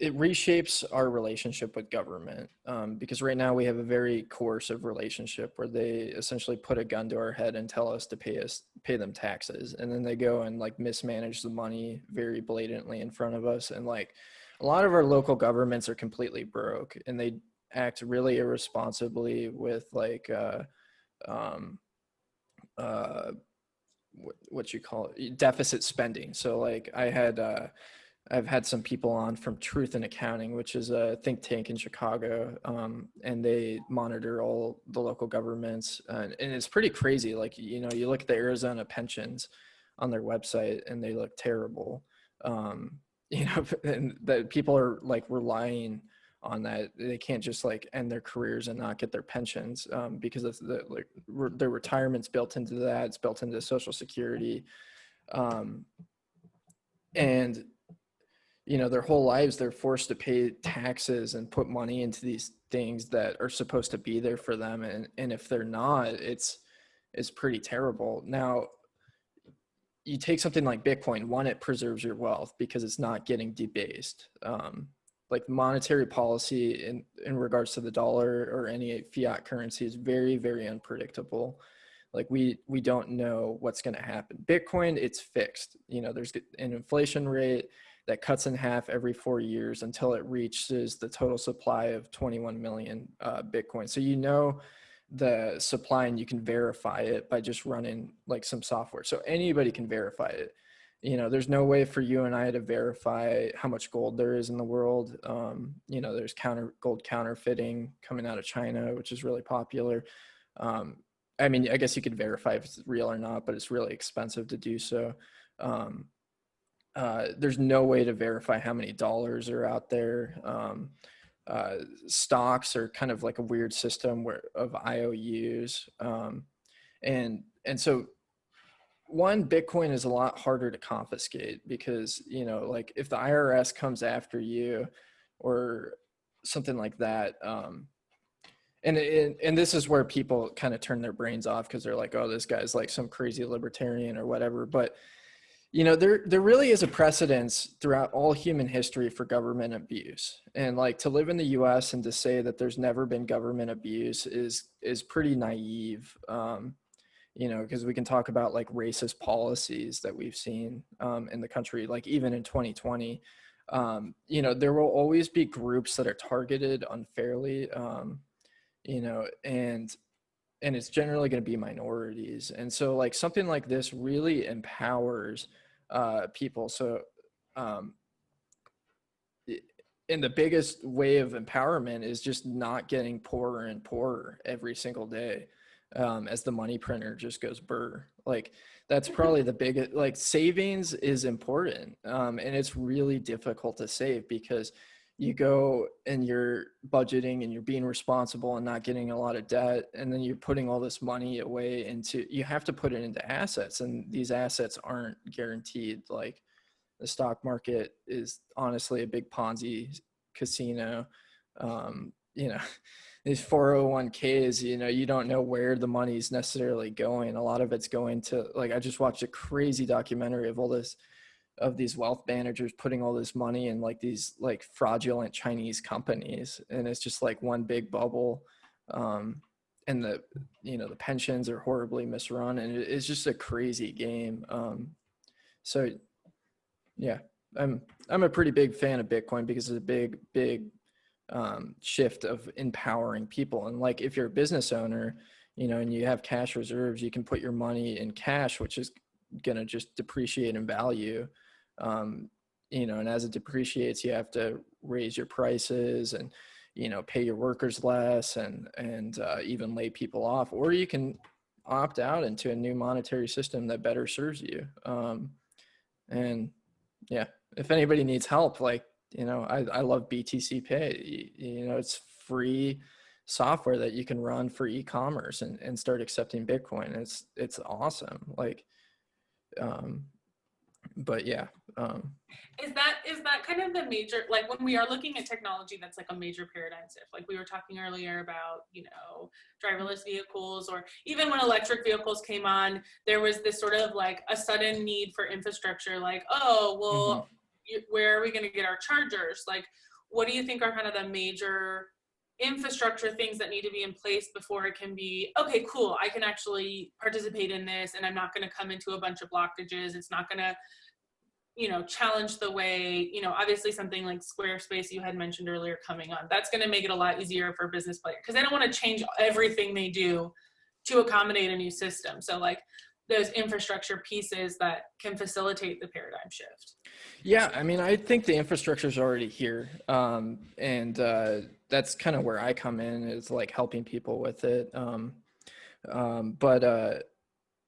it reshapes our relationship with government, because right now we have a very coercive relationship where they essentially put a gun to our head and tell us to pay them taxes, and then they go and like mismanage the money very blatantly in front of us. And like a lot of our local governments are completely broke, and they act really irresponsibly with like what you call it, deficit spending. So like I've had some people on from Truth in Accounting, which is a think tank in Chicago, and they monitor all the local governments, and it's pretty crazy. Like, you know, you look at the Arizona pensions on their website and they look terrible. You know, and that people are like relying on that. They can't just like end their careers and not get their pensions, because of their retirement's built into that. It's built into Social Security, and you know, their whole lives they're forced to pay taxes and put money into these things that are supposed to be there for them, and if they're not, it's pretty terrible. Now, you take something like Bitcoin, one, it preserves your wealth because it's not getting debased. Like monetary policy in regards to the dollar or any fiat currency is very, very unpredictable. Like we don't know what's going to happen. Bitcoin, it's fixed. You know, there's an inflation rate that cuts in half every 4 years until it reaches the total supply of 21 million Bitcoin. So you know the supply, and you can verify it by just running like some software. So anybody can verify it. You know, there's no way for you and I to verify how much gold there is in the world. You know, there's gold counterfeiting coming out of China, which is really popular. I mean, I guess you could verify if it's real or not, but it's really expensive to do so. There's no way to verify how many dollars are out there. Stocks are kind of like a weird system of IOUs. And so one, Bitcoin is a lot harder to confiscate because, you know, like if the IRS comes after you or something like that, and this is where people kind of turn their brains off because they're like, oh, this guy's like some crazy libertarian or whatever. But, you know, there really is a precedence throughout all human history for government abuse. And like to live in the US and to say that there's never been government abuse is pretty naive. You know, because we can talk about like racist policies that we've seen in the country, like even in 2020. You know, there will always be groups that are targeted unfairly, you know, and it's generally going to be minorities. And so like something like this really empowers people. So and the biggest way of empowerment is just not getting poorer and poorer every single day. As the money printer just goes burr. Like that's probably the biggest, like savings is important. And it's really difficult to save because, you go and you're budgeting and you're being responsible and not getting a lot of debt, and then you're putting all this money away into, you have to put it into assets, and these assets aren't guaranteed. Like the stock market is honestly a big Ponzi casino. You know, these 401ks, you know, you don't know where the money's necessarily going. A lot of it's going to, like, I just watched a crazy documentary of all this, of these wealth managers putting all this money in like these like fraudulent Chinese companies, and it's just like one big bubble. And the, you know, the pensions are horribly misrun, and it's just a crazy game. So yeah, I'm a pretty big fan of Bitcoin because it's a big shift of empowering people. And like, if you're a business owner, you know, and you have cash reserves, you can put your money in cash, which is going to just depreciate in value. You know, and as it depreciates, you have to raise your prices and, you know, pay your workers less and even lay people off, or you can opt out into a new monetary system that better serves you. And yeah, if anybody needs help, like, you know, I love BTC Pay. You know, it's free software that you can run for e-commerce and start accepting Bitcoin. It's awesome. Like, but yeah. Is that kind of the major, like when we are looking at technology, that's like a major paradigm shift? Like we were talking earlier about, you know, driverless vehicles, or even when electric vehicles came on, there was this sort of like a sudden need for infrastructure. Like, oh, well, where are we going to get our chargers? Like, what do you think are kind of the major infrastructure things that need to be in place before it can be, okay, cool, I can actually participate in this, and I'm not going to come into a bunch of blockages. It's not going to, you know, challenge the way, you know, obviously something like Squarespace you had mentioned earlier coming on, that's going to make it a lot easier for business players because they don't want to change everything they do to accommodate a new system. So like those infrastructure pieces that can facilitate the paradigm shift. Yeah, I mean, I think the infrastructure is already here. And that's kind of where I come in, is like helping people with it.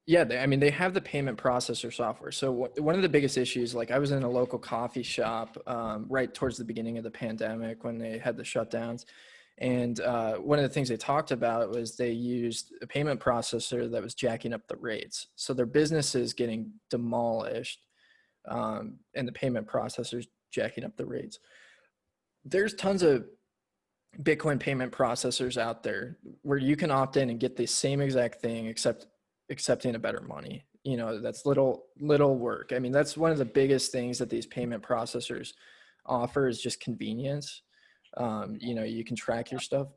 Yeah, I mean, they have the payment processor software. So one of the biggest issues, like I was in a local coffee shop right towards the beginning of the pandemic when they had the shutdowns. And one of the things they talked about was they used a payment processor that was jacking up the rates. So their business is getting demolished, and the payment processors jacking up the rates. There's tons of Bitcoin payment processors out there where you can opt in and get the same exact thing, except accepting a better money. You know, that's little work. I mean, that's one of the biggest things that these payment processors offer, is just convenience. You know, you can track your stuff,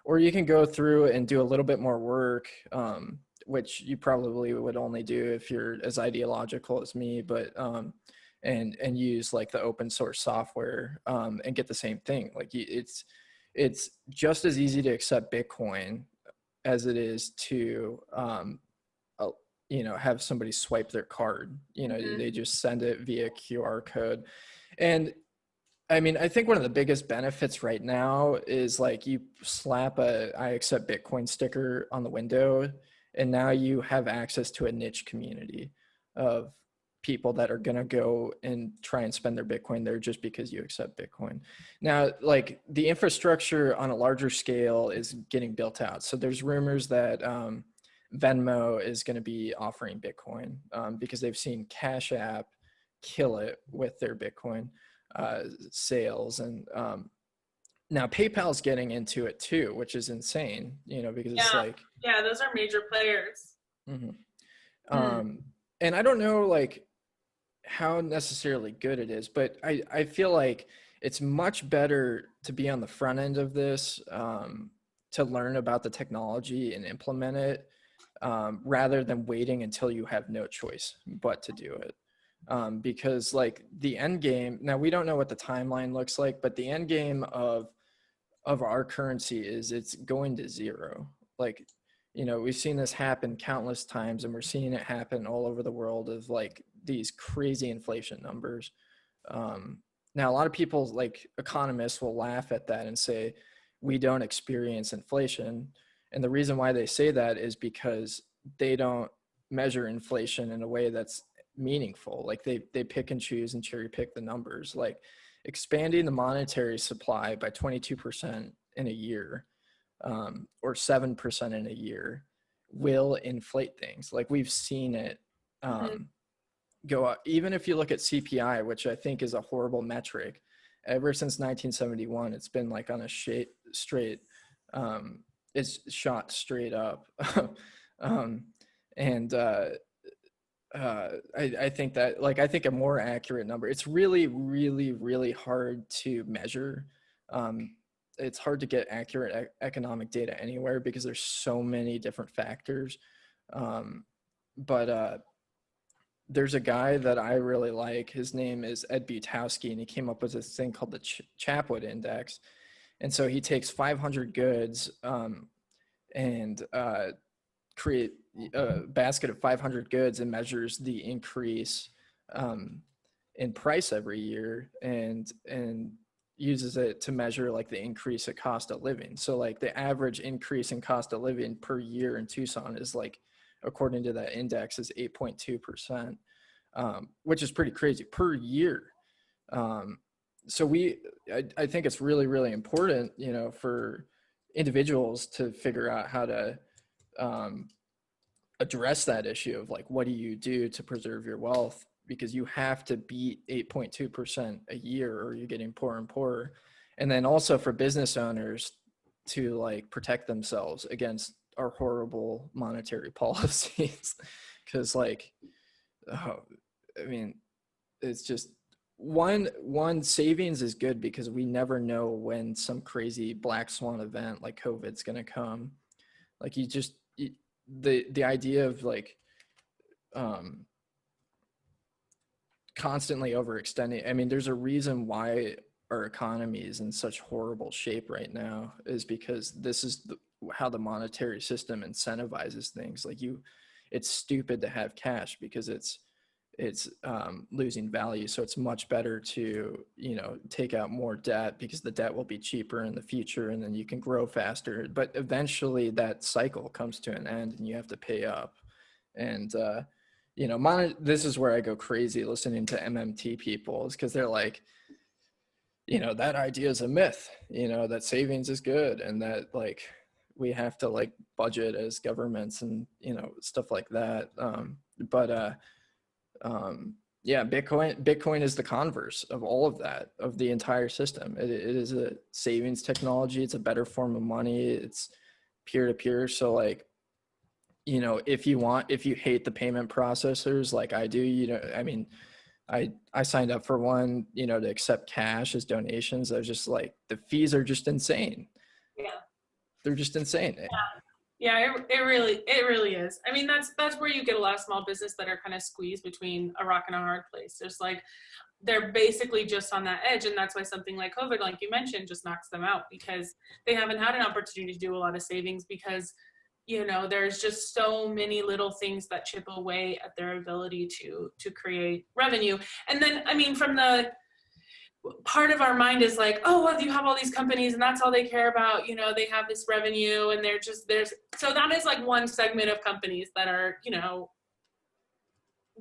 or you can go through and do a little bit more work, which you probably would only do if you're as ideological as me, but and use like the open source software and get the same thing. Like it's just as easy to accept Bitcoin as it is to you know, have somebody swipe their card. You know, they just send it via QR code. And I mean, I think one of the biggest benefits right now is like you slap a I accept Bitcoin sticker on the window, and now you have access to a niche community of people that are going to go and try and spend their Bitcoin there just because you accept Bitcoin. Now, like the infrastructure on a larger scale is getting built out. So there's rumors that Venmo is going to be offering Bitcoin because they've seen Cash App kill it with their Bitcoin sales. And now PayPal's getting into it too, which is insane, you know, because it's like, yeah, those are major players. And I don't know like how necessarily good it is, but I feel like it's much better to be on the front end of this, to learn about the technology and implement it, rather than waiting until you have no choice but to do it. Because like the end game, now we don't know what the timeline looks like, but the end game of our currency is it's going to zero. Like, you know, we've seen this happen countless times, and we're seeing it happen all over the world of like these crazy inflation numbers. Now, a lot of people, like economists, will laugh at that and say, we don't experience inflation. And the reason why they say that is because they don't measure inflation in a way that's meaningful. Like they pick and choose and cherry pick the numbers. Like expanding the monetary supply by 22% in a year, or 7% in a year, will inflate things. Like we've seen it go up. Even if you look at CPI, which I think is a horrible metric, ever since 1971, it's been like on a straight, it's shot straight up. I think that, like, I think a more accurate number, it's really, really, really hard to measure. It's hard to get accurate economic data anywhere because there's so many different factors. But there's a guy that I really like. His name is Ed Butowski, and he came up with this thing called the Chapwood Index. And so he takes 500 goods and create a basket of 500 goods and measures the increase in price every year, and uses it to measure like the increase of cost of living. So like the average increase in cost of living per year in Tucson is like, according to that index, is 8.2%, which is pretty crazy per year. So I think it's really, really important, you know, for individuals to figure out how to address that issue of like, what do you do to preserve your wealth? Because you have to beat 8.2% a year or you're getting poorer and poorer. And then also for business owners to like protect themselves against our horrible monetary policies. Because like, I mean, it's just one savings is good because we never know when some crazy black swan event like COVID's going to come. Like the idea of like constantly overextending. I mean, there's a reason why our economy is in such horrible shape right now, is because this is how the monetary system incentivizes things. Like it's stupid to have cash because it's losing value. So it's much better to, you know, take out more debt because the debt will be cheaper in the future and then you can grow faster. But eventually that cycle comes to an end and you have to pay up. And, you know, this is where I go crazy listening to MMT people, is because they're like, you know, that idea is a myth, you know, that savings is good and that like we have to like budget as governments and, you know, stuff like that. Yeah, Bitcoin is the converse of all of that, of the entire system. It is a savings technology. It's a better form of money. It's peer-to-peer. So like, you know, if you hate the payment processors like I do, you know, I mean, I signed up for one, you know, to accept cash as donations. I was just like, the fees are just insane. Yeah. They're just insane. Yeah, it really is. I mean, that's where you get a lot of small business that are kind of squeezed between a rock and a hard place. There's like, they're basically just on that edge. And that's why something like COVID, like you mentioned, just knocks them out, because they haven't had an opportunity to do a lot of savings because, you know, there's just so many little things that chip away at their ability to create revenue. And then, I mean, from the part of our mind is like, oh, well, you have all these companies and that's all they care about. You know, they have this revenue and so that is like one segment of companies that are, you know,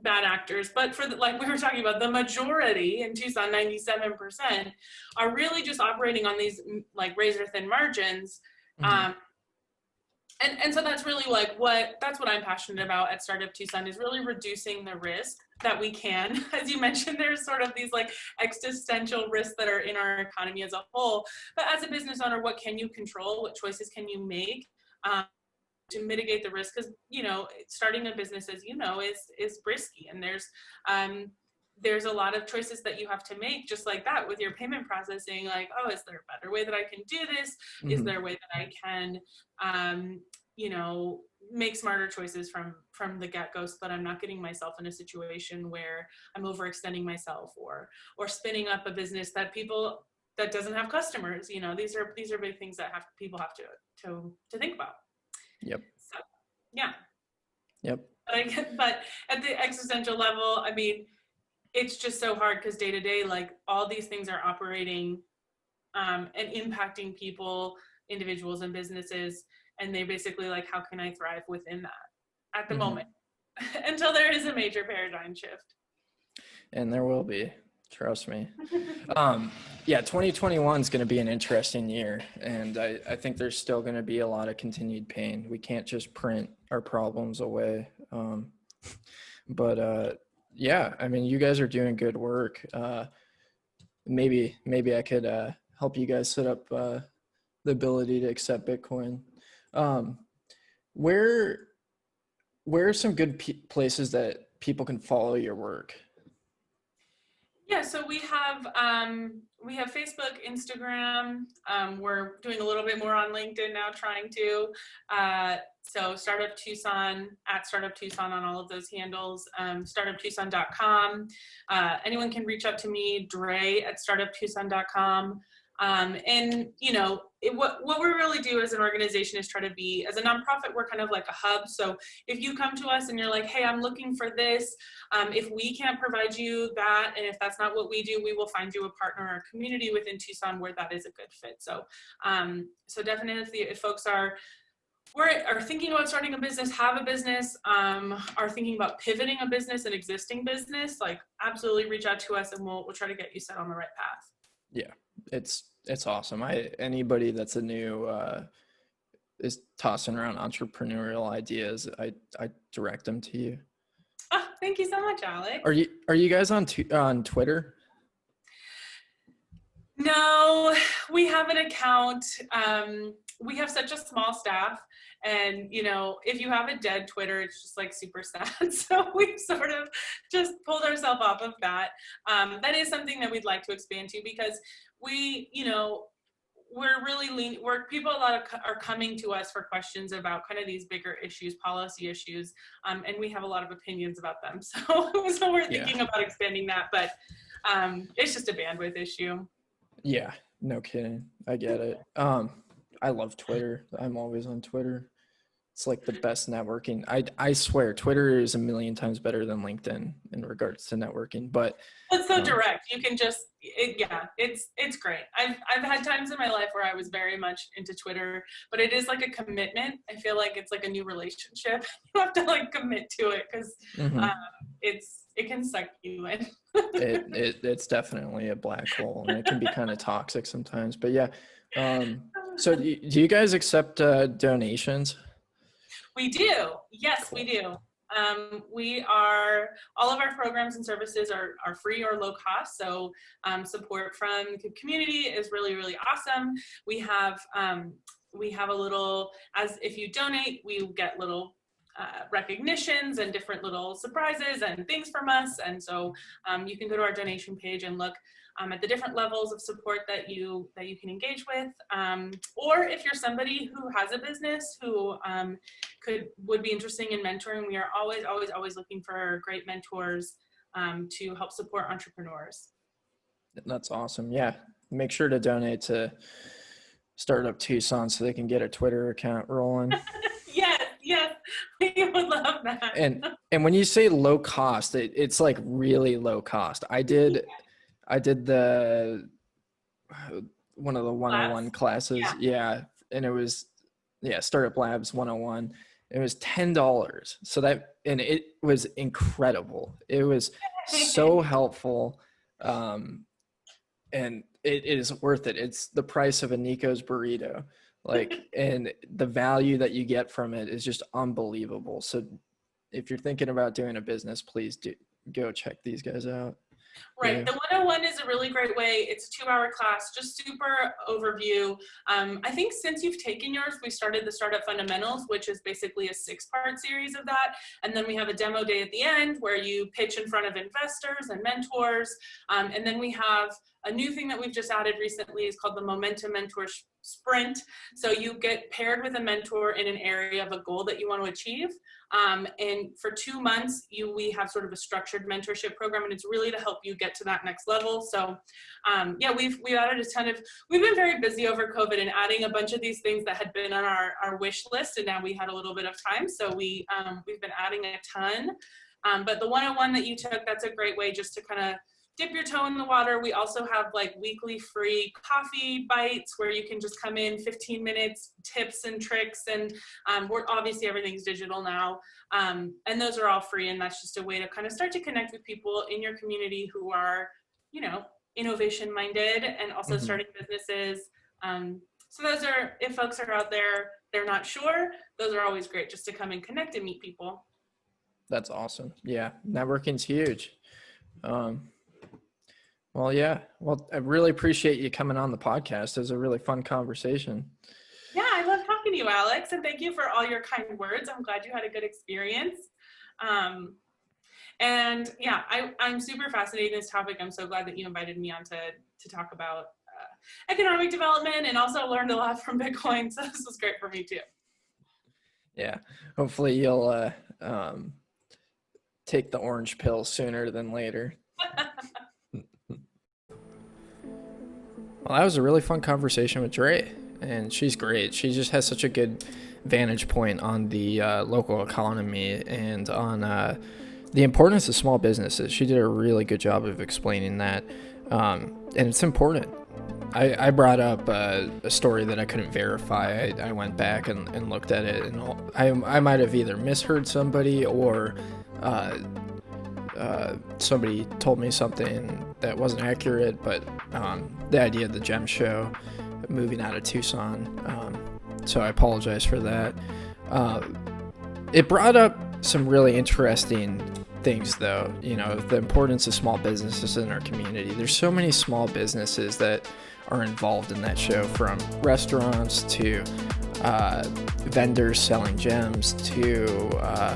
bad actors. But for like we were talking about, the majority in Tucson, 97%, are really just operating on these like razor thin margins. Mm-hmm. And so that's really like that's what I'm passionate about at Startup Tucson, is really reducing the risk that we can. As you mentioned, there's sort of these like existential risks that are in our economy as a whole. But as a business owner, what can you control? What choices can you make to mitigate the risk? Because, you know, starting a business, as you know, is risky, and there's a lot of choices that you have to make, just like that with your payment processing. Like, oh, is there a better way that I can do this? Mm-hmm. Is there a way that I can, you know, make smarter choices from the get-go, so that I'm not getting myself in a situation where I'm overextending myself or spinning up a business that doesn't have customers. You know, these are big things that people have to think about. Yep. So, yeah. Yep. But at the existential level, I mean, it's just so hard because day to day, like all these things are operating and impacting people, individuals and businesses. And they basically like, how can I thrive within that at the mm-hmm. moment? until there is a major paradigm shift. And there will be, trust me. Yeah, 2021 is going to be an interesting year, and I think there's still going to be a lot of continued pain. We can't just print our problems away. But yeah, I mean, you guys are doing good work. Maybe I could help you guys set up the ability to accept Bitcoin. Where are some good places that people can follow your work? Yeah, so we have Facebook, Instagram. We're doing a little bit more on LinkedIn now, trying to. So Startup Tucson, at Startup Tucson on all of those handles. StartupTucson.com. Anyone can reach out to me, Dre at StartupTucson.com. And what we really do as an organization is try to be, as a nonprofit, we're kind of like a hub. So if you come to us and you're like, hey, I'm looking for this, if we can't provide you that, and if that's not what we do, we will find you a partner or community within Tucson where that is a good fit. So so definitely if folks are thinking about starting a business, have a business, are thinking about pivoting a business, an existing business, like absolutely reach out to us and we'll try to get you set on the right path. Yeah, it's awesome. Anybody that's a new is tossing around entrepreneurial ideas, I direct them to you. Oh, thank you so much, Alex. Are you guys on Twitter? No, we have an account. We have such a small staff, and if you have a dead Twitter, it's just like super sad. So we've sort of just pulled ourselves off of that. That is something that we'd like to expand to, because we, we're really people a lot are coming to us for questions about kind of these bigger issues, policy issues, and we have a lot of opinions about them. So we're thinking about expanding that, but it's just a bandwidth issue. Yeah, no kidding. I get it. I love Twitter. I'm always on Twitter. It's like the best networking. I swear Twitter is a million times better than LinkedIn in regards to networking, but it's so direct. You can just, it's great. I've had times in my life where I was very much into Twitter, but it is like a commitment. I feel like it's like a new relationship. You have to like commit to it, because it can suck you in. It's definitely a black hole, and it can be kind of toxic sometimes, but yeah. So do you guys accept donations? We do. Yes, cool. We do. All of our programs and services are free or low cost. So support from the community is really, really awesome. We have a little, as if you donate, we get little recognitions and different little surprises and things from us. And so you can go to our donation page and look at the different levels of support that you can engage with. Or if you're somebody who has a business who would be interested in mentoring, we are always looking for great mentors to help support entrepreneurs. That's awesome. Yeah. Make sure to donate to Startup Tucson so they can get a Twitter account rolling. Yes, we would love that. And when you say low cost, it's like really low cost. I did the one of the 101 classes. Yeah. And it was, Startup Labs 101. It was $10. So and it was incredible. It was so helpful. And it is worth it. It's the price of a Nico's burrito. And the value that you get from it is just unbelievable. So if you're thinking about doing a business, please go check these guys out. Right. Yeah. The 101 is a really great way. It's a 2-hour class, just super overview. I think since you've taken yours, we started the Startup Fundamentals, which is basically a 6-part series of that. And then we have a demo day at the end where you pitch in front of investors and mentors. And then we have a new thing that we've just added recently is called the Momentum Mentor Sprint. So you get paired with a mentor in an area of a goal that you want to achieve. And for 2 months, we have sort of a structured mentorship program, and it's really to help you get to that next level. So we've added a ton of, we've been very busy over COVID and adding a bunch of these things that had been on our wish list, and now we had a little bit of time. So we've been adding a ton. But the 101 that you took, that's a great way just to kind of dip your toe in the water. We also have like weekly free coffee bites where you can just come in 15 minutes, tips and tricks. And we're obviously everything's digital now. And those are all free. And that's just a way to kind of start to connect with people in your community who are, you know, innovation minded and also starting businesses. So those are, if folks are out there, they're not sure, those are always great just to come and connect and meet people. That's awesome. Yeah. Networking's huge. Well, yeah. Well, I really appreciate you coming on the podcast. It was a really fun conversation. Yeah, I love talking to you, Alex, and thank you for all your kind words. I'm glad you had a good experience. And yeah, I'm super fascinated in this topic. I'm so glad that you invited me on to talk about economic development, and also learned a lot from Bitcoin. So this was great for me too. Yeah. Hopefully you'll take the orange pill sooner than later. Well, that was a really fun conversation with Dre, and she's great. She just has such a good vantage point on the local economy and on the importance of small businesses. She did a really good job of explaining that, and it's important. I brought up a story that I couldn't verify. I went back and looked at it, and I might have either misheard somebody or somebody told me something that wasn't accurate, but the idea of the gem show moving out of Tucson, so I apologize for that. It brought up some really interesting things, though, you know, the importance of small businesses in our community. There's so many small businesses that are involved in that show, from restaurants to vendors selling gems to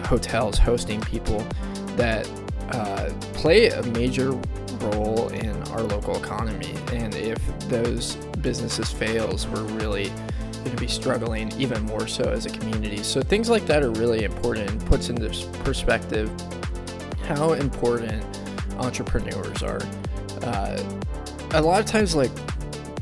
hotels hosting people, that play a major role in our local economy. And if those businesses fails, we're really going to be struggling even more so as a community. So things like that are really important, and puts into perspective how important entrepreneurs are. A lot of times, like,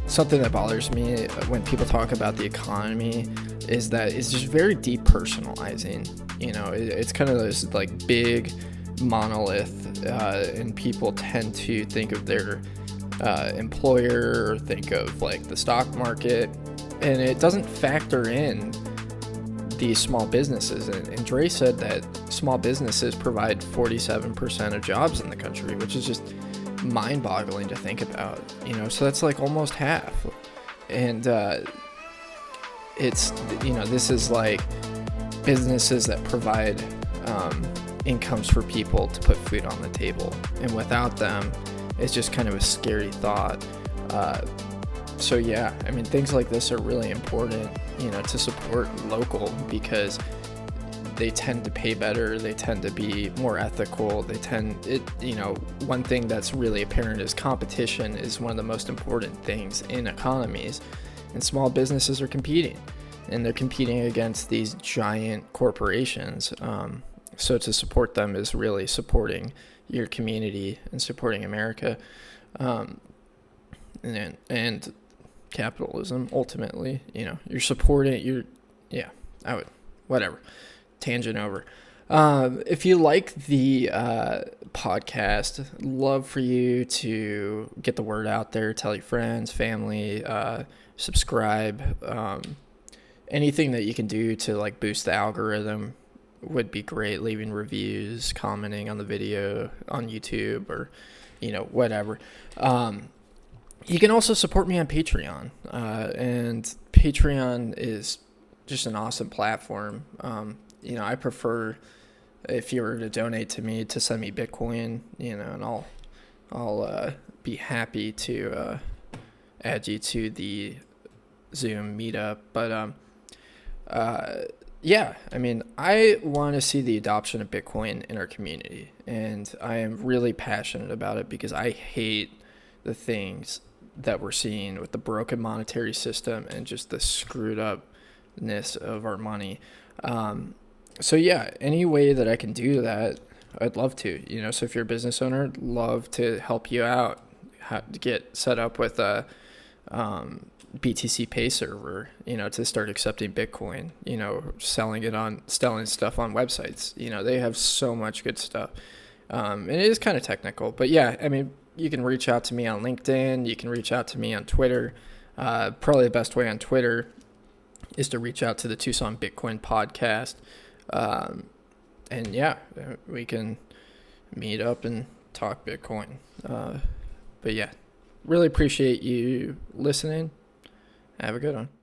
something that bothers me when people talk about the economy is that it's just very depersonalizing. You know, it's kind of this like big monolith, and people tend to think of their employer or think of like the stock market, and it doesn't factor in these small businesses. And Dre said that small businesses provide 47% of jobs in the country, which is just mind-boggling to think about, you know. So that's like almost half. And it's, you know, this is like businesses that provide incomes for people to put food on the table, and without them, it's just kind of a scary thought. So yeah, I mean, things like this are really important, you know, to support local, because they tend to pay better, they tend to be more ethical, you know, one thing that's really apparent is competition is one of the most important things in economies, and small businesses are competing, and they're competing against these giant corporations. So to support them is really supporting your community and supporting America, and capitalism. Ultimately, you know, you're supporting whatever. Tangent over. If you like the podcast, love for you to get the word out there, tell your friends, family, subscribe. Anything that you can do to like boost the algorithm would be great. Leaving reviews, commenting on the video on YouTube, or, you know, whatever. You can also support me on Patreon, and Patreon is just an awesome platform. You know, I prefer, if you were to donate to me, to send me Bitcoin, you know, and I'll be happy to add you to the Zoom meetup. But yeah, I mean, I want to see the adoption of Bitcoin in our community, and I am really passionate about it because I hate the things that we're seeing with the broken monetary system and just the screwed upness of our money. So yeah, any way that I can do that, I'd love to, you know. So if you're a business owner, I'd love to help you out, how to get set up with a BTC Pay server, you know, to start accepting Bitcoin, you know, selling stuff on websites. You know, they have so much good stuff. And it is kind of technical, but yeah, I mean, you can reach out to me on LinkedIn. You can reach out to me on Twitter. Probably the best way on Twitter is to reach out to the Tucson Bitcoin podcast. And yeah, we can meet up and talk Bitcoin. But yeah, really appreciate you listening. Have a good one.